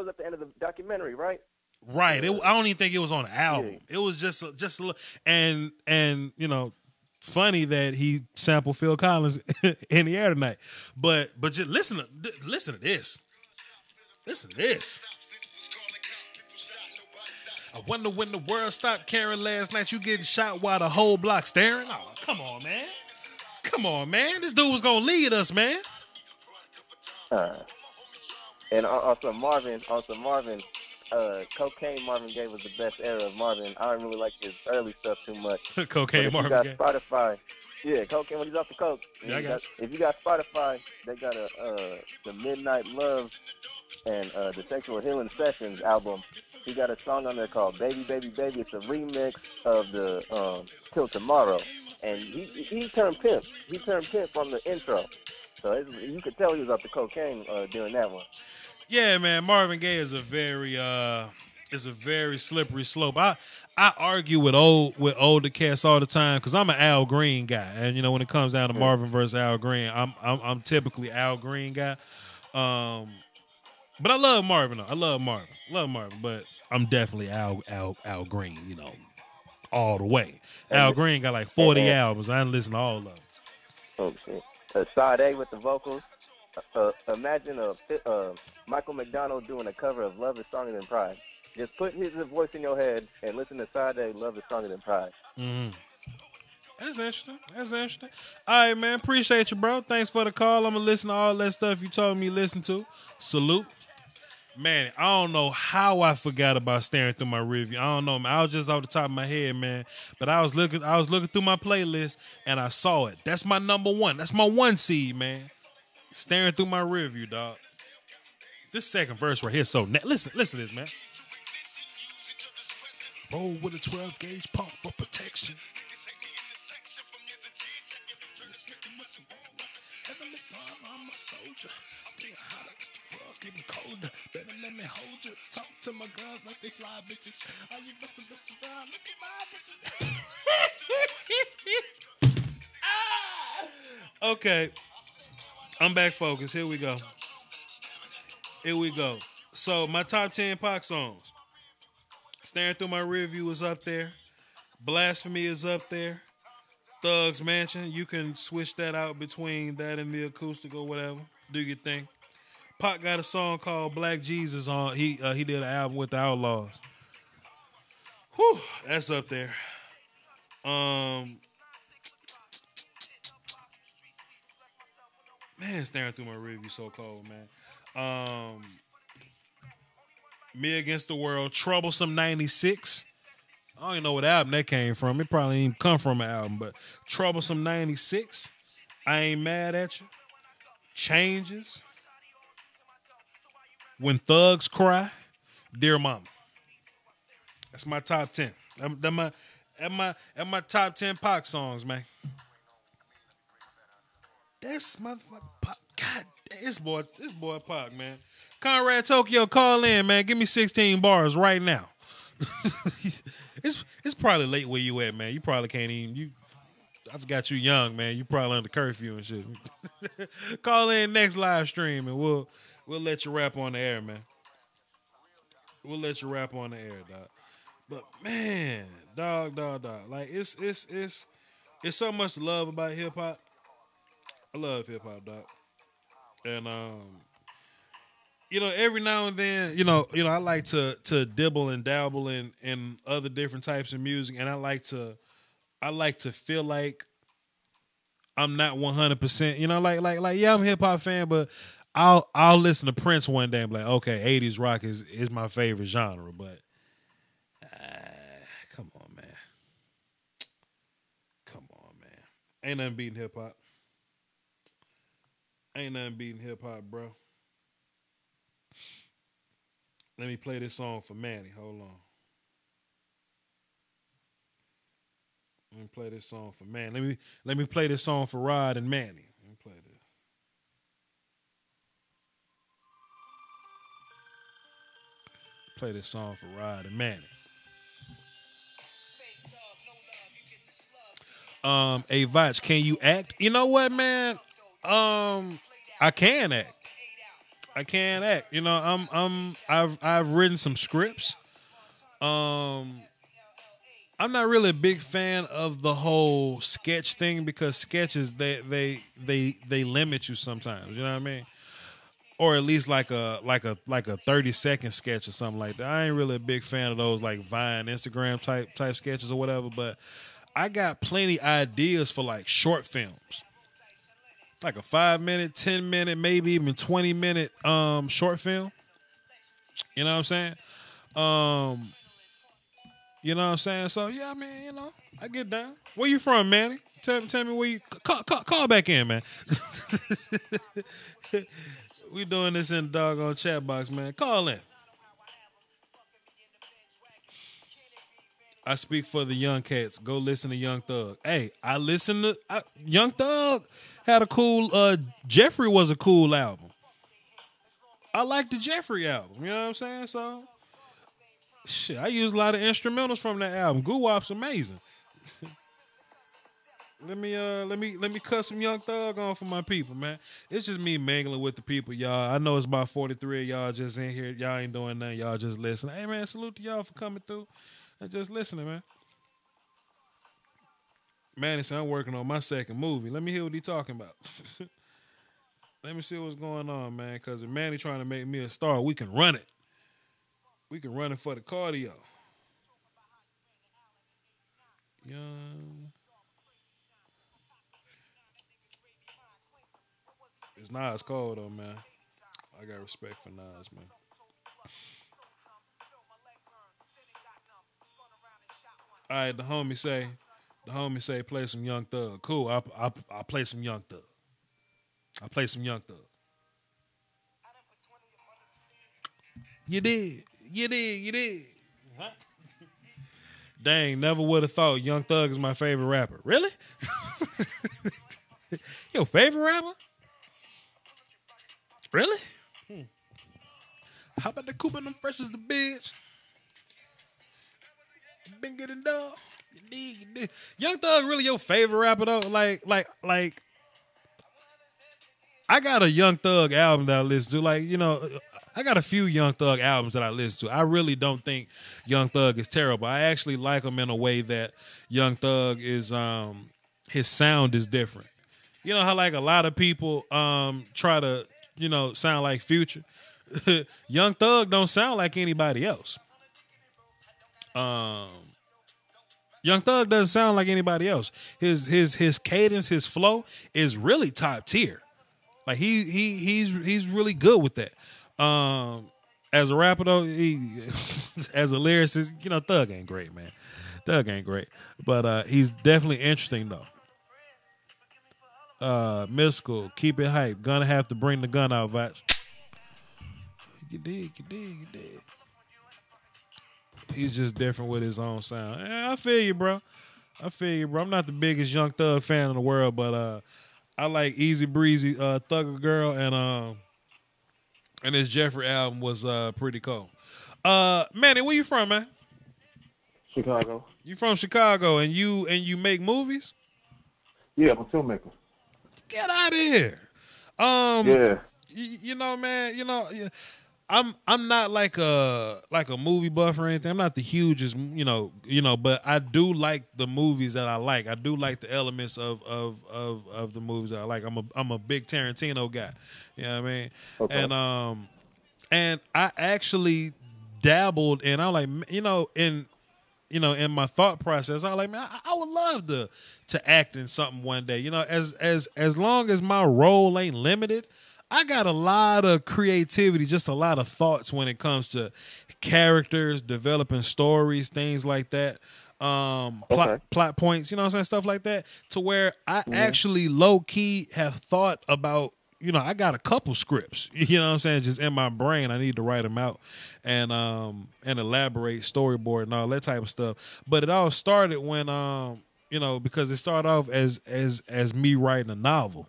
at the end of the documentary, right? Right. I don't even think it was on the album. Yeah. It was just a little, and you know, funny that he sampled Phil Collins in the air tonight. But just listen to this. Listen to this. I wonder when the world stopped caring last night. You getting shot while the whole block staring? Oh, come on, man. Come on, man. This dude was gonna lead us, man. And also Marvin, Cocaine Marvin Gaye was the best era of Marvin. I don't really like his early stuff too much. Cocaine but if Marvin you Gaye. got Spotify, yeah, Cocaine when he's off the coke. Yeah, If you got Spotify, they got the Midnight Love and the Sexual Healing Sessions album. He got a song on there called Baby Baby Baby. It's a remix of the Till Tomorrow. And he turned pimp. He turned pimp on the intro. So you could tell he was off the cocaine during that one. Yeah, man, Marvin Gaye is a very slippery slope. I argue with older cats all the time because I'm an Al Green guy, and you know when it comes down to Marvin versus Al Green, I'm typically Al Green guy. But I love Marvin though. I love Marvin, but I'm definitely Al Green. You know, all the way. Al Green got like 40 albums. I didn't listen to all of them. Oh shit! Sade with the vocals. Imagine Michael McDonald doing a cover of Love is Stronger Than Pride. Just put his voice in your head and listen to Sade, Love is Stronger Than Pride. Mm-hmm. That's interesting. All right, man. Appreciate you, bro. Thanks for the call. I'm going to listen to all that stuff you told me to listen to. Salute. Man, I don't know how I forgot about staring through my review. I don't know, man. I was just off the top of my head, man. But I was looking through my playlist and I saw it. That's my number one. That's my one seed, man. Staring through my review, dog. This second verse right here, listen to this, man. Roll with a 12 gauge pump for protection. I'm a soldier. Being hot like the world's getting colder. Better let me hold you. Talk to my girls like they fly bitches. Are you bustin' around? Look at my bitches. Okay. I'm back focused. Here we go. So my top 10 Pac songs. Staring Through My Rearview is up there. Blasphemy is up there. Thug's Mansion. You can switch that out between that and the acoustic or whatever. Do your thing. Pac got a song called Black Jesus on. He did an album with the Outlaws. Whew, that's up there. Man, Staring Through My Rearview so cold, man. Me Against the World, Troublesome 96. I don't even know what album that came from. It probably didn't even come from an album, but Troublesome 96. I Ain't Mad at You. Changes. When Thugs Cry. Dear Mama. That's my top 10. That's my top 10 Pac songs, man. That's motherfucking Pac. God, this boy Pac, man. Conrad Tokyo, call in, man. Give me 16 bars right now. It's probably late where you at, man. You probably can't even. I forgot you young, man. You probably under curfew and shit. Call in next live stream and we'll let you rap on the air, man. We'll let you rap on the air, dog. But man, dog. Like it's so much to love about hip hop. I love hip hop, dog. And every now and then, I like to dibble and dabble in other different types of music, and I like to feel like I'm not 100%. Like yeah, I'm a hip hop fan, but I'll listen to Prince one day and be like, okay, 80s rock is my favorite genre, but come on, man. Ain't nothing beating hip hop. Ain't nothing beating hip hop, bro. Let me play this song for Manny. Hold on. Let me play this song for Manny. Let me play this song for Rod and Manny. Let me play this. Play this song for Rod and Manny. Hey Vach, can you act? You know what, man? I can act. I can act. You know, I've written some scripts. I'm not really a big fan of the whole sketch thing because sketches they limit you sometimes. You know what I mean? Or at least like a 30-second sketch or something like that. I ain't really a big fan of those like Vine, Instagram type sketches or whatever. But I got plenty ideas for like short films, like a 5-minute, 10-minute, maybe even 20-minute short film. You know what I'm saying? You know what I'm saying? So yeah, I mean, you know, I get down. Where you from, Manny? Tell me where you call back in, man. We doing this in the doggone chat box, man. Call in. I speak for the young cats. Go listen to Young Thug. Hey, I listen to Young Thug had a cool. Jeffrey was a cool album. I like the Jeffrey album. You know what I'm saying? So, shit, I use a lot of instrumentals from that album. Goo Wop's amazing. Let me cut some Young Thug on for my people, man. It's just me mingling with the people, y'all. I know it's about 43 of y'all just in here. Y'all ain't doing nothing. Y'all just listening. Hey, man, salute to y'all for coming through and just listening, man. Manny said, I'm working on my second movie. Let me hear what he talking about. Let me see what's going on, man, because if Manny trying to make me a star, we can run it. We can run it for the cardio. Young. It's Nas cold though, man. I got respect for Nas, man. All right, the homie say, play some Young Thug. Cool, I'll play some Young Thug. I'll play some Young Thug. You did. Huh? Dang, never would have thought Young Thug is my favorite rapper. Really? Your favorite rapper? Really? How about the Cooper and them fresh as the bitch? Been getting done. You dig. Young Thug really your favorite rapper though? Like I got a Young Thug album that I listen to. Like, you know, I got a few Young Thug albums that I listen to. I really don't think Young Thug is terrible. I actually like him in a way that Young Thug is his sound is different. You know how like a lot of people try to, you know, sound like Future. Young Thug don't sound like anybody else. Young Thug doesn't sound like anybody else. His cadence, his flow is really top tier. Like he's really good with that. As a rapper though, as a lyricist, you know, Thug ain't great, man. Thug ain't great, but he's definitely interesting though. Mystical, keep it hype. Gonna have to bring the gun out, Vatch. You dig. He's just different with his own sound. I feel you, bro. I'm not the biggest Young Thug fan in the world, but I like Easy Breezy, Thugger Girl, and his Jeffrey album was pretty cool. Manny, where you from, man? Chicago. You from Chicago, and you make movies? Yeah, I'm a filmmaker. Get out of here. Yeah. You know, man. You know, I'm not like a movie buff or anything. I'm not the hugest, you know, but I do like the movies that I like. I do like the elements of the movies that I like. I'm a big Tarantino guy. You know what I mean? Okay. And I actually dabbled and I'm like, in my thought process, I was like, man, I would love to act in something one day. You know, as long as my role ain't limited, I got a lot of creativity, just a lot of thoughts when it comes to characters, developing stories, things like that. Plot points, you know what I'm saying? Stuff like that. To where I actually low key have thought about, you know, I got a couple scripts, you know what I'm saying, just in my brain. I need to write them out and elaborate, storyboard and all that type of stuff. But it all started when because it started off as me writing a novel.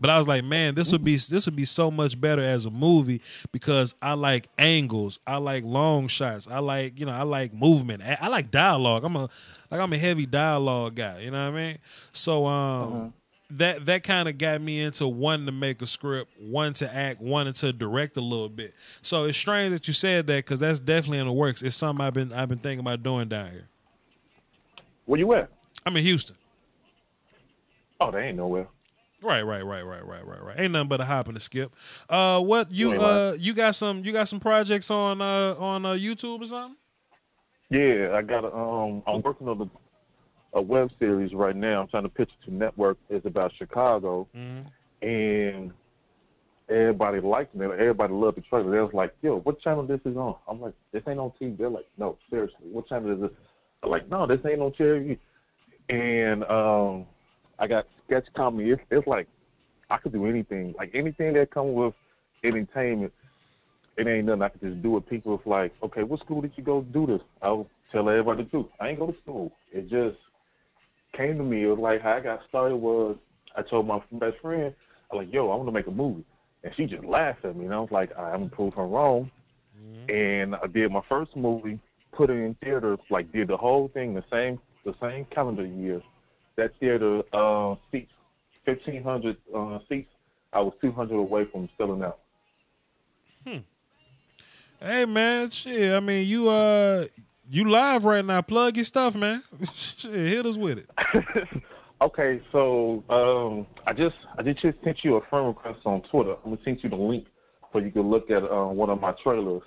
But I was like, man, this would be so much better as a movie because I like angles, I like long shots, I like movement, I like dialogue. I'm a heavy dialogue guy, you know what I mean? So that kind of got me into wanting to make a script, wanting to act, wanting to direct a little bit. So it's strange that you said that because that's definitely in the works. It's something I've been thinking about doing down here. Where you at? I'm in Houston. Oh, they ain't nowhere. Right. Ain't nothing but a hop and a skip. What you got some projects on YouTube or something? Yeah, I got I'm working on a web series right now. I'm trying to pitch it to network. It's about Chicago, and everybody liked it. Everybody loved the trailer. They was like, "Yo, what channel this is on?" I'm like, "This ain't on TV." They're like, "No, seriously, what channel is this?" I'm like, "No, this ain't on TV." And I got sketch comedy. It's like I could do anything. Like anything that comes with entertainment, it ain't nothing I could just do with people. It's like, okay, what school did you go do this? I'll tell everybody the truth. I ain't go to school. It just came to me. It was like how I got started was I told my best friend, I'm like, yo, I want to make a movie. And she just laughed at me. And I was like, I'm going to prove her wrong. And I did my first movie, put it in theaters, like did the whole thing the same calendar year. That theater seats 1,500 seats. I was 200 away from selling out. Hey man, shit. I mean, you live right now. Plug your stuff, man. Shit, hit us with it. Okay, so I just sent you a friend request on Twitter. I'm gonna send you the link so you can look at one of my trailers.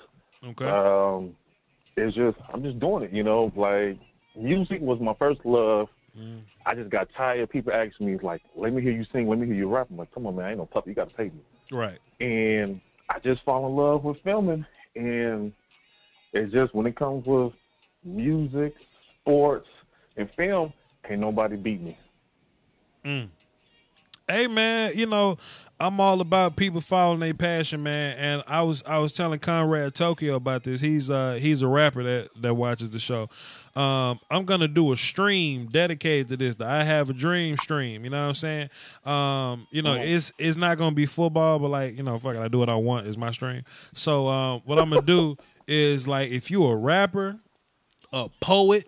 Okay. I'm just doing it, you know. Like music was my first love. I just got tired. People asking me like, "Let me hear you sing. Let me hear you rap." I'm like, "Come on, man, I ain't no puppy. You gotta pay me." Right. And I just fall in love with filming, and it's just when it comes with music, sports, and film, can't nobody beat me. Hey man, you know, I'm all about people following their passion, man. And I was telling Conrad Tokyo about this. He's a rapper that watches the show. I'm gonna do a stream dedicated to this. The I Have a Dream stream. You know what I'm saying? You know, it's not gonna be football, but like, you know, fuck it, I do what I want is my stream. So what I'm gonna do is like, if you a rapper, a poet,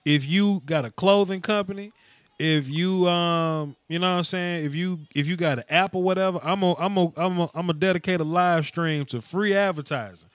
if you got a clothing company, if you you know what I'm saying, if you got an app or whatever, I'm gonna dedicate a live stream to free advertising.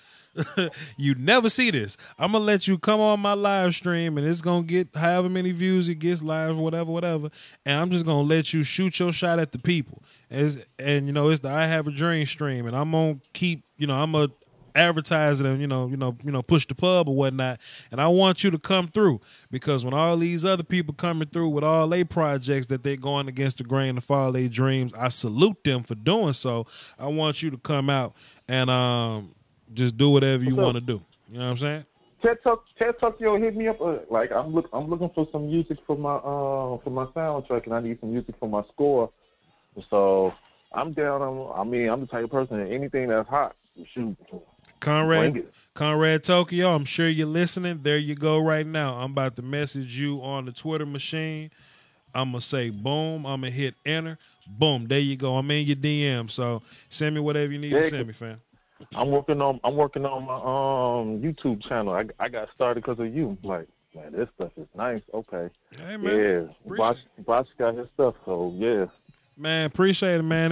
You never see this. I'm gonna let you come on my live stream, and it's gonna get however many views it gets live, whatever, and I'm just gonna let you shoot your shot at the people. And you know, it's the I Have a Dream stream, and I'm gonna keep, you know, I'm gonna advertise it and you know push the pub or whatnot. And I want you to come through, because when all these other people coming through with all their projects that they're going against the grain to follow their dreams, I salute them for doing so. I want you to come out and just do whatever you want to do. You know what I'm saying? Ted Tokyo hit me up. Like I'm looking for some music for my soundtrack, and I need some music for my score. So I'm down. I'm the type of person that anything that's hot, shoot. Conrad Tokyo, I'm sure you're listening. There you go right now. I'm about to message you on the Twitter machine. I'm going to say boom. I'm going to hit enter. Boom. There you go. I'm in your DM. So send me whatever you need to send me, fam. I'm working on my YouTube channel. I got started because of you. Like, man, this stuff is nice. Okay. Hey, man. Yeah. Bosch got his stuff, so yeah. Man, appreciate it, man.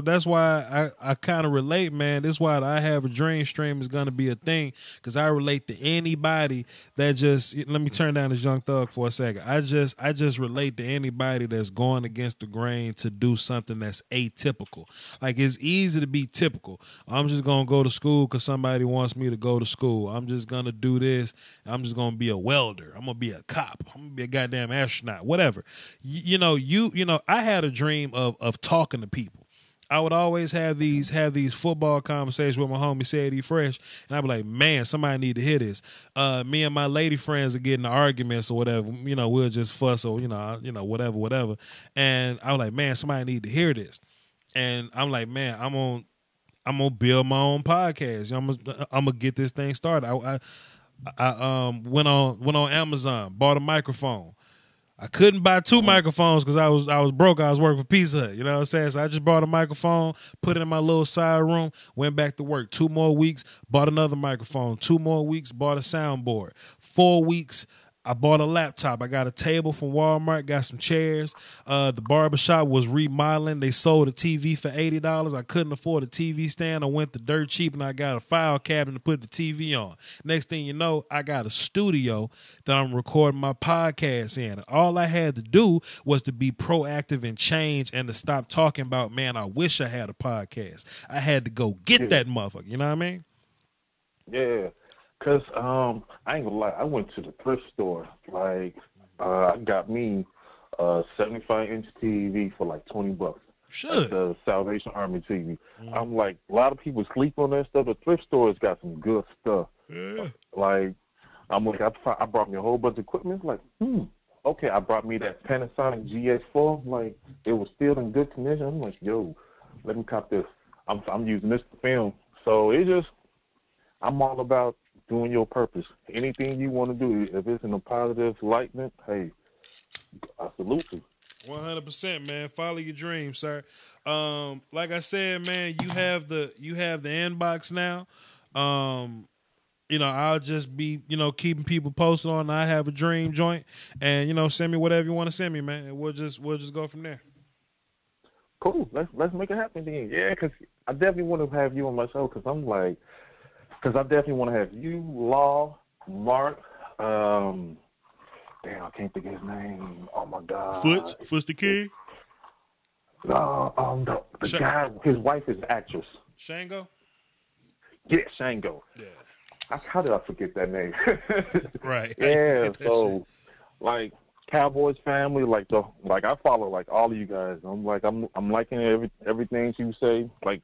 That's why I kind of relate, man. This is why the I Have a Dream stream is going to be a thing, because I relate to anybody that just, let me turn down this Young Thug for a second. I just relate to anybody that's going against the grain to do something that's atypical. Like, it's easy to be typical. I'm just going to go to school because somebody wants me to go to school. I'm just going to do this. I'm just going to be a welder. I'm going to be a cop. I'm going to be a goddamn astronaut, whatever. I had a dream of talking to people. I would always have these football conversations with my homie Sadie Fresh, and I'd be like, man, somebody need to hear this. Me and my lady friends are getting arguments or whatever. You know, we'll just fuss or whatever. And I was like, man, somebody need to hear this. And I'm like, man, I'm gonna build my own podcast. I'm gonna get this thing started. I went on Amazon, bought a microphone. I couldn't buy two microphones because I was broke. I was working for Pizza Hut. You know what I'm saying? So I just bought a microphone, put it in my little side room, went back to work. 2 more weeks, bought another microphone. 2 more weeks, bought a soundboard. 4 weeks, I bought a laptop. I got a table from Walmart, got some chairs. The barbershop was remodeling. They sold a TV for $80. I couldn't afford a TV stand. I went to dirt cheap and I got a file cabinet to put the TV on. Next thing you know, I got a studio that I'm recording my podcast in. All I had to do was to be proactive and change and to stop talking about, man, I wish I had a podcast. I had to go get that motherfucker. You know what I mean? Yeah. Cause I ain't gonna lie, I went to the thrift store. Like I got me a 75-inch TV for like $20. Should the Salvation Army TV. I'm like, a lot of people sleep on that stuff. The thrift store's got some good stuff. Yeah. Like, I'm like, I brought me a whole bunch of equipment. Like, okay, I brought me that Panasonic GX4. Like, it was still in good condition. I'm like, yo, let me cop this. I'm using this for film. So it just, I'm all about doing your purpose. Anything you want to do, if it's in a positive lighting, hey, I salute you. 100%, man. Follow your dreams, sir. Like I said, man, you have the inbox now. I'll just be, keeping people posted on I have a dream joint, and send me whatever you want to send me, man. And we'll just go from there. Cool. Let's make it happen then. Yeah, because I definitely want to have you on my show. Because I definitely want to have you, Law, Mark. Damn, I can't think of his name. Oh my God. Foots the King. The guy. His wife is an actress. Shango. Yeah, Shango. Yeah. How did I forget that name? Right. Yeah. So, like, Cowboys family, I follow like all of you guys. I'm liking everything you say. Like,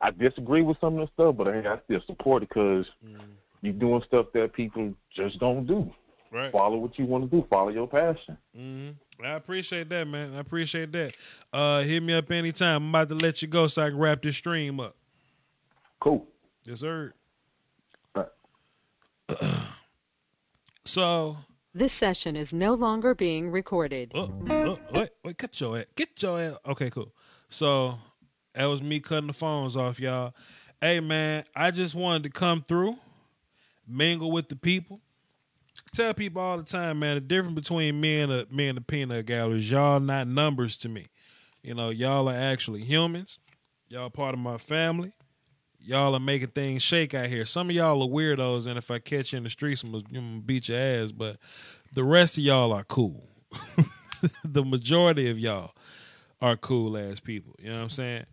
I disagree with some of the stuff, but I still support it because you're doing stuff that people just don't do. Right. Follow what you want to do. Follow your passion. I appreciate that, man. I appreciate that. Hit me up anytime. I'm about to let you go so I can wrap this stream up. Cool. Yes, sir. Right. So this session is no longer being recorded. Wait, cut your ass. Okay, cool. So that was me cutting the phones off, y'all. Hey, man, I just wanted to come through, mingle with the people. Tell people all the time, man, the difference between me and the peanut gallery is y'all not numbers to me. Y'all are actually humans. Y'all part of my family. Y'all are making things shake out here. Some of y'all are weirdos, and if I catch you in the streets, I'm gonna beat your ass. But the rest of y'all are cool. The majority of y'all are cool ass people. You know what I'm saying?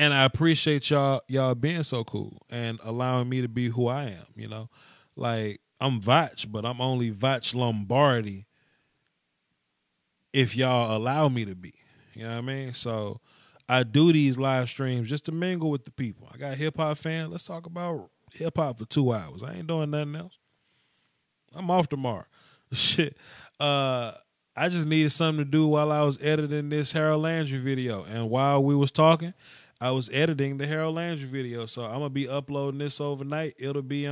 And I appreciate y'all being so cool and allowing me to be who I am. Like, I'm Vach, but I'm only Vach Lombardi if y'all allow me to be. You know what I mean? So I do these live streams just to mingle with the people. I got hip hop fans. Let's talk about hip hop for 2 hours. I ain't doing nothing else. I'm off tomorrow. Shit. I just needed something to do while I was editing this Harold Landry video. And while we was talking, I was editing the Harold Landry video. So I'm gonna be uploading this overnight. It'll be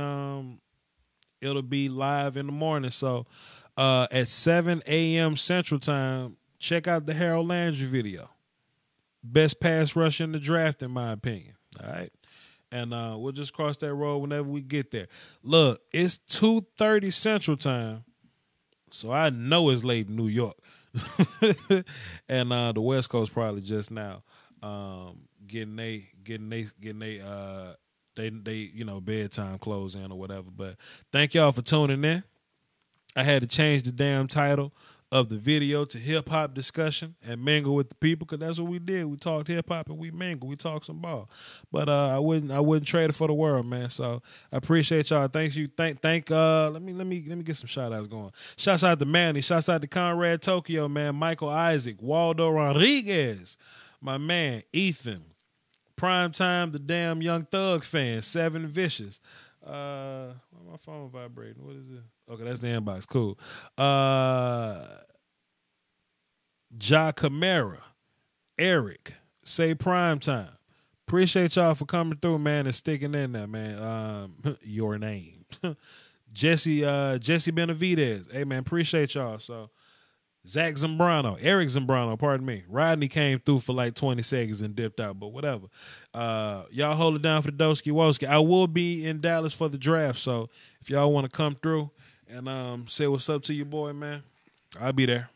live in the morning. So at 7 a.m. Central Time, check out the Harold Landry video. Best pass rush in the draft, in my opinion. All right. And we'll just cross that road whenever we get there. Look, it's 2:30 Central Time. So I know it's late in New York. And the West Coast probably just now getting they bedtime clothes in or whatever. But thank y'all for tuning in. I had to change the damn title of the video to hip hop discussion and mingle with the people, because that's what we did. We talked hip hop and we mingle. We talked some ball. But I wouldn't trade it for the world, man. So I appreciate y'all. Thank you. Let me get some shout outs going. Shouts out to Manny. Shouts out to Conrad Tokyo, man. Michael Isaac, Waldo Rodriguez, my man, Ethan, Primetime, the damn Young Thug fan, Seven Vicious. Why my phone vibrating? What is it? Okay, that's the inbox. Cool. Ja Camara, Eric, say prime time. Appreciate y'all for coming through, man, and sticking in there, man. Your name. Jesse Benavidez. Hey, man, appreciate y'all. So Eric Zambrano, pardon me. Rodney came through for like 20 seconds and dipped out, but whatever. Y'all hold it down for the Doski Woski. I will be in Dallas for the draft, so if y'all want to come through and say what's up to your boy, man, I'll be there.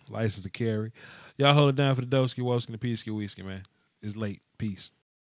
License to carry. Y'all hold it down for the Doski Woski and the Peasky Whiskey, man. It's late. Peace.